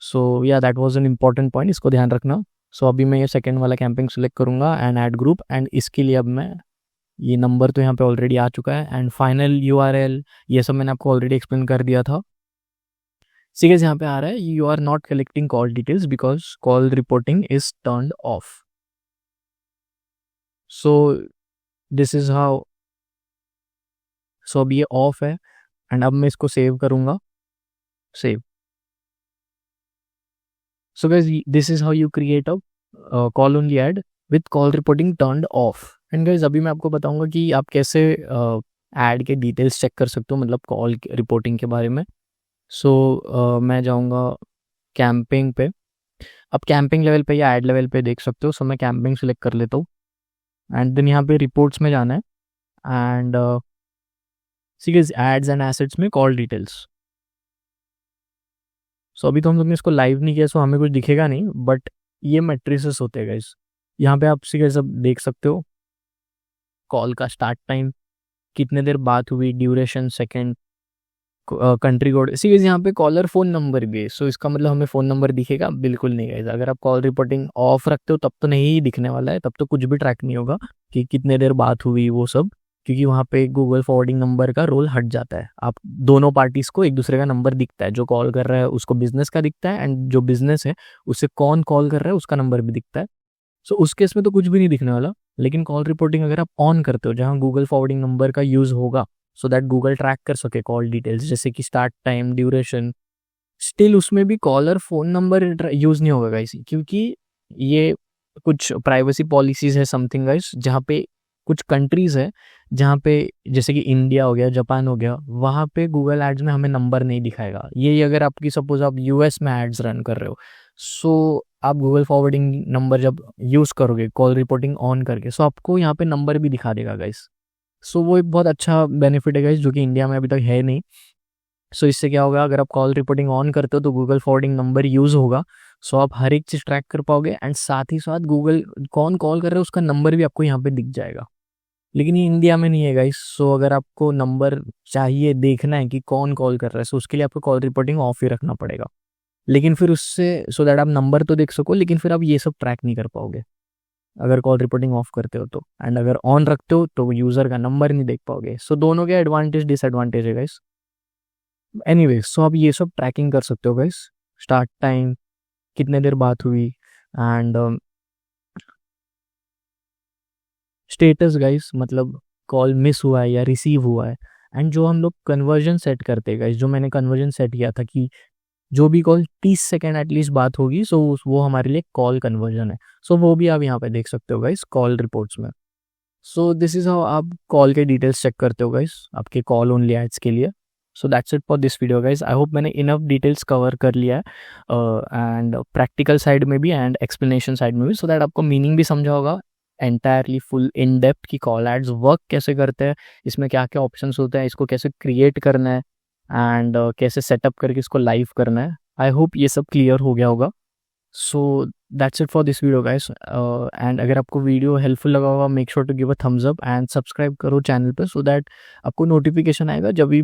सो या that was an important point, इसको ध्यान रखना। सो अभी मैं ये सेकंड वाला कैंपिंग सेलेक्ट करूंगा एंड ऐड ग्रुप, एंड इसके लिए अब मैं ये नंबर तो यहाँ पे ऑलरेडी आ चुका है, एंड फाइनल यूआरएल ये सब मैंने आपको ऑलरेडी एक्सप्लेन कर दिया था। सीरियस यहाँ पे आ रहा है, you are not collecting call details because call reporting is turned off. So this is how, so अब ये ऑफ है, एंड अब मैं इसको सेव करूंगा, save. So guys this is how you create a call only add with call reporting turned of. And guys अभी मैं आपको बताऊंगा कि आप कैसे ऐड के डिटेल्स चेक कर सकते हो, मतलब कॉल रिपोर्टिंग के बारे में। सो मैं जाऊंगा कैंपिंग पे, अब कैंपिंग लेवल पे या ऐड लेवल पे देख सकते हो। सो मैं कैंपिंग सेलेक्ट कर लेता हूँ, एंड देन यहाँ पे रिपोर्ट्स में जाना है, and series ads and assets में कॉल डिटेल्स। सो अभी तो हम लोग ने इसको लाइव नहीं किया, सो हमें कुछ दिखेगा नहीं, बट ये मैट्रिसेस होते हैं गाइस। यहाँ पे आप सीरीज सब देख सकते हो, कॉल का स्टार्ट टाइम, कितने देर बात हुई, duration, second, country code, series यहाँ पे कॉलर फोन नंबर भी है। सो इसका मतलब हमें फ़ोन नंबर दिखेगा? बिल्कुल नहीं गाइस। अगर आप कॉल रिपोर्टिंग ऑफ रखते हो तब तो नहीं दिखने वाला है, तब तो कुछ भी ट्रैक नहीं होगा कि कितने देर बात हुई वो सब, क्योंकि वहाँ पे गूगल फॉरवर्डिंग नंबर का रोल हट जाता है। आप दोनों पार्टीज को एक दूसरे का नंबर दिखता है, जो कॉल कर रहा है उसको बिजनेस का दिखता है, एंड जो बिजनेस है उससे कौन कॉल कर रहा है उसका नंबर भी दिखता है। सो उस केस में तो कुछ भी नहीं दिखने वाला। लेकिन कॉल रिपोर्टिंग अगर आप ऑन करते हो, जहाँ गूगल फॉरवर्डिंग नंबर का यूज़ होगा, सो दैट गूगल ट्रैक कर सके कॉल डिटेल्स, जैसे कि स्टार्ट टाइम, ड्यूरेशन, स्टिल उसमें भी कॉलर फोन नंबर यूज़ नहीं होगा गाइस, क्योंकि ये कुछ प्राइवेसी पॉलिसीज है समथिंग गाइस, जहाँ पे कुछ कंट्रीज है जहाँ पे, जैसे कि इंडिया हो गया, जापान हो गया, वहाँ पे गूगल एड्स में हमें नंबर नहीं दिखाएगा। ये अगर आपकी सपोज आप यूएस में एड्स रन कर रहे हो, सो आप गूगल फॉरवर्डिंग नंबर जब यूज़ करोगे कॉल रिपोर्टिंग ऑन करके, सो आपको यहाँ पे नंबर भी दिखा देगा गाइस। सो वो एक बहुत अच्छा बेनिफिट है गाइस, जो कि इंडिया में अभी तक है नहीं। सो इससे क्या होगा, अगर आप कॉल रिपोर्टिंग ऑन करते हो तो गूगल फॉरवर्डिंग नंबर यूज़ होगा, सो आप हर एक चीज़ ट्रैक कर पाओगे, एंड साथ ही साथ गूगल कौन कॉल कर रहा है उसका नंबर भी आपको यहाँ पे दिख जाएगा। लेकिन ये इंडिया में नहीं है गाइस। सो अगर आपको नंबर चाहिए, देखना है कि कौन कॉल कर रहा है, सो उसके लिए आपको कॉल रिपोर्टिंग ऑफ ही रखना पड़ेगा। लेकिन फिर उससे सो दैट आप नंबर तो देख सको, लेकिन फिर आप ये सब ट्रैक नहीं कर पाओगे अगर कॉल रिपोर्टिंग ऑफ करते हो तो, एंड अगर ऑन रखते हो तो यूज़र का नंबर नहीं देख पाओगे। सो दोनों के एडवांटेज डिसएडवांटेज है गाइस। एनीवे, सो आप ये सब ट्रैकिंग कर सकते हो गाइस, स्टार्ट टाइम, कितने देर बात हुई, एंड स्टेटस गाइस, मतलब कॉल मिस हुआ है या रिसीव हुआ है। एंड जो हम लोग कन्वर्जन सेट करते हैं गाइस, जो मैंने कन्वर्जन सेट किया था कि जो भी कॉल 30 सेकेंड एटलीस्ट बात होगी, सो वो हमारे लिए कॉल कन्वर्जन है। सो वो भी आप यहाँ पे देख सकते हो गाइस कॉल रिपोर्ट्स में। सो दिस इज हाउ आप कॉल के डिटेल्स चेक करते हो गाइस आपके कॉल ओनली एड्स के लिए। सो that's it for this video guys. I hope मैंने इनफ डिटेल्स कवर कर लिया है, एंड प्रैक्टिकल साइड में भी एंड एक्सप्लेनेशन साइड में भी, सो दैट आपको मीनिंग भी समझा होगा एंटायरली फुल इन डेप्थ की कॉल एड्स वर्क कैसे करते हैं, इसमें क्या क्या ऑप्शंस होते हैं, इसको कैसे क्रिएट करना है, एंड कैसे सेटअप करके इसको लाइव करना है। आई होप ये सब क्लियर हो गया होगा। So that's it for this video guys, and अगर आपको वीडियो हेल्पफुल लगा होगा, make sure to give a thumbs up and subscribe करो चैनल पे, सो दैट आपको नोटिफिकेशन आएगा जब भी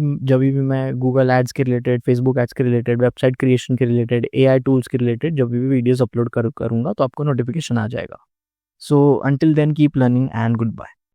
मैं गूगल एड्स के रिलेटेड, फेसबुक एड्स के रिलेटेड, वेबसाइट क्रिएशन के रिलेटेड, एआई टूल्स के रिलेटेड जब भी वीडियोस अपलोड करूँगा तो आपको नोटिफिकेशन आ जाएगा। So until then keep learning and good bye.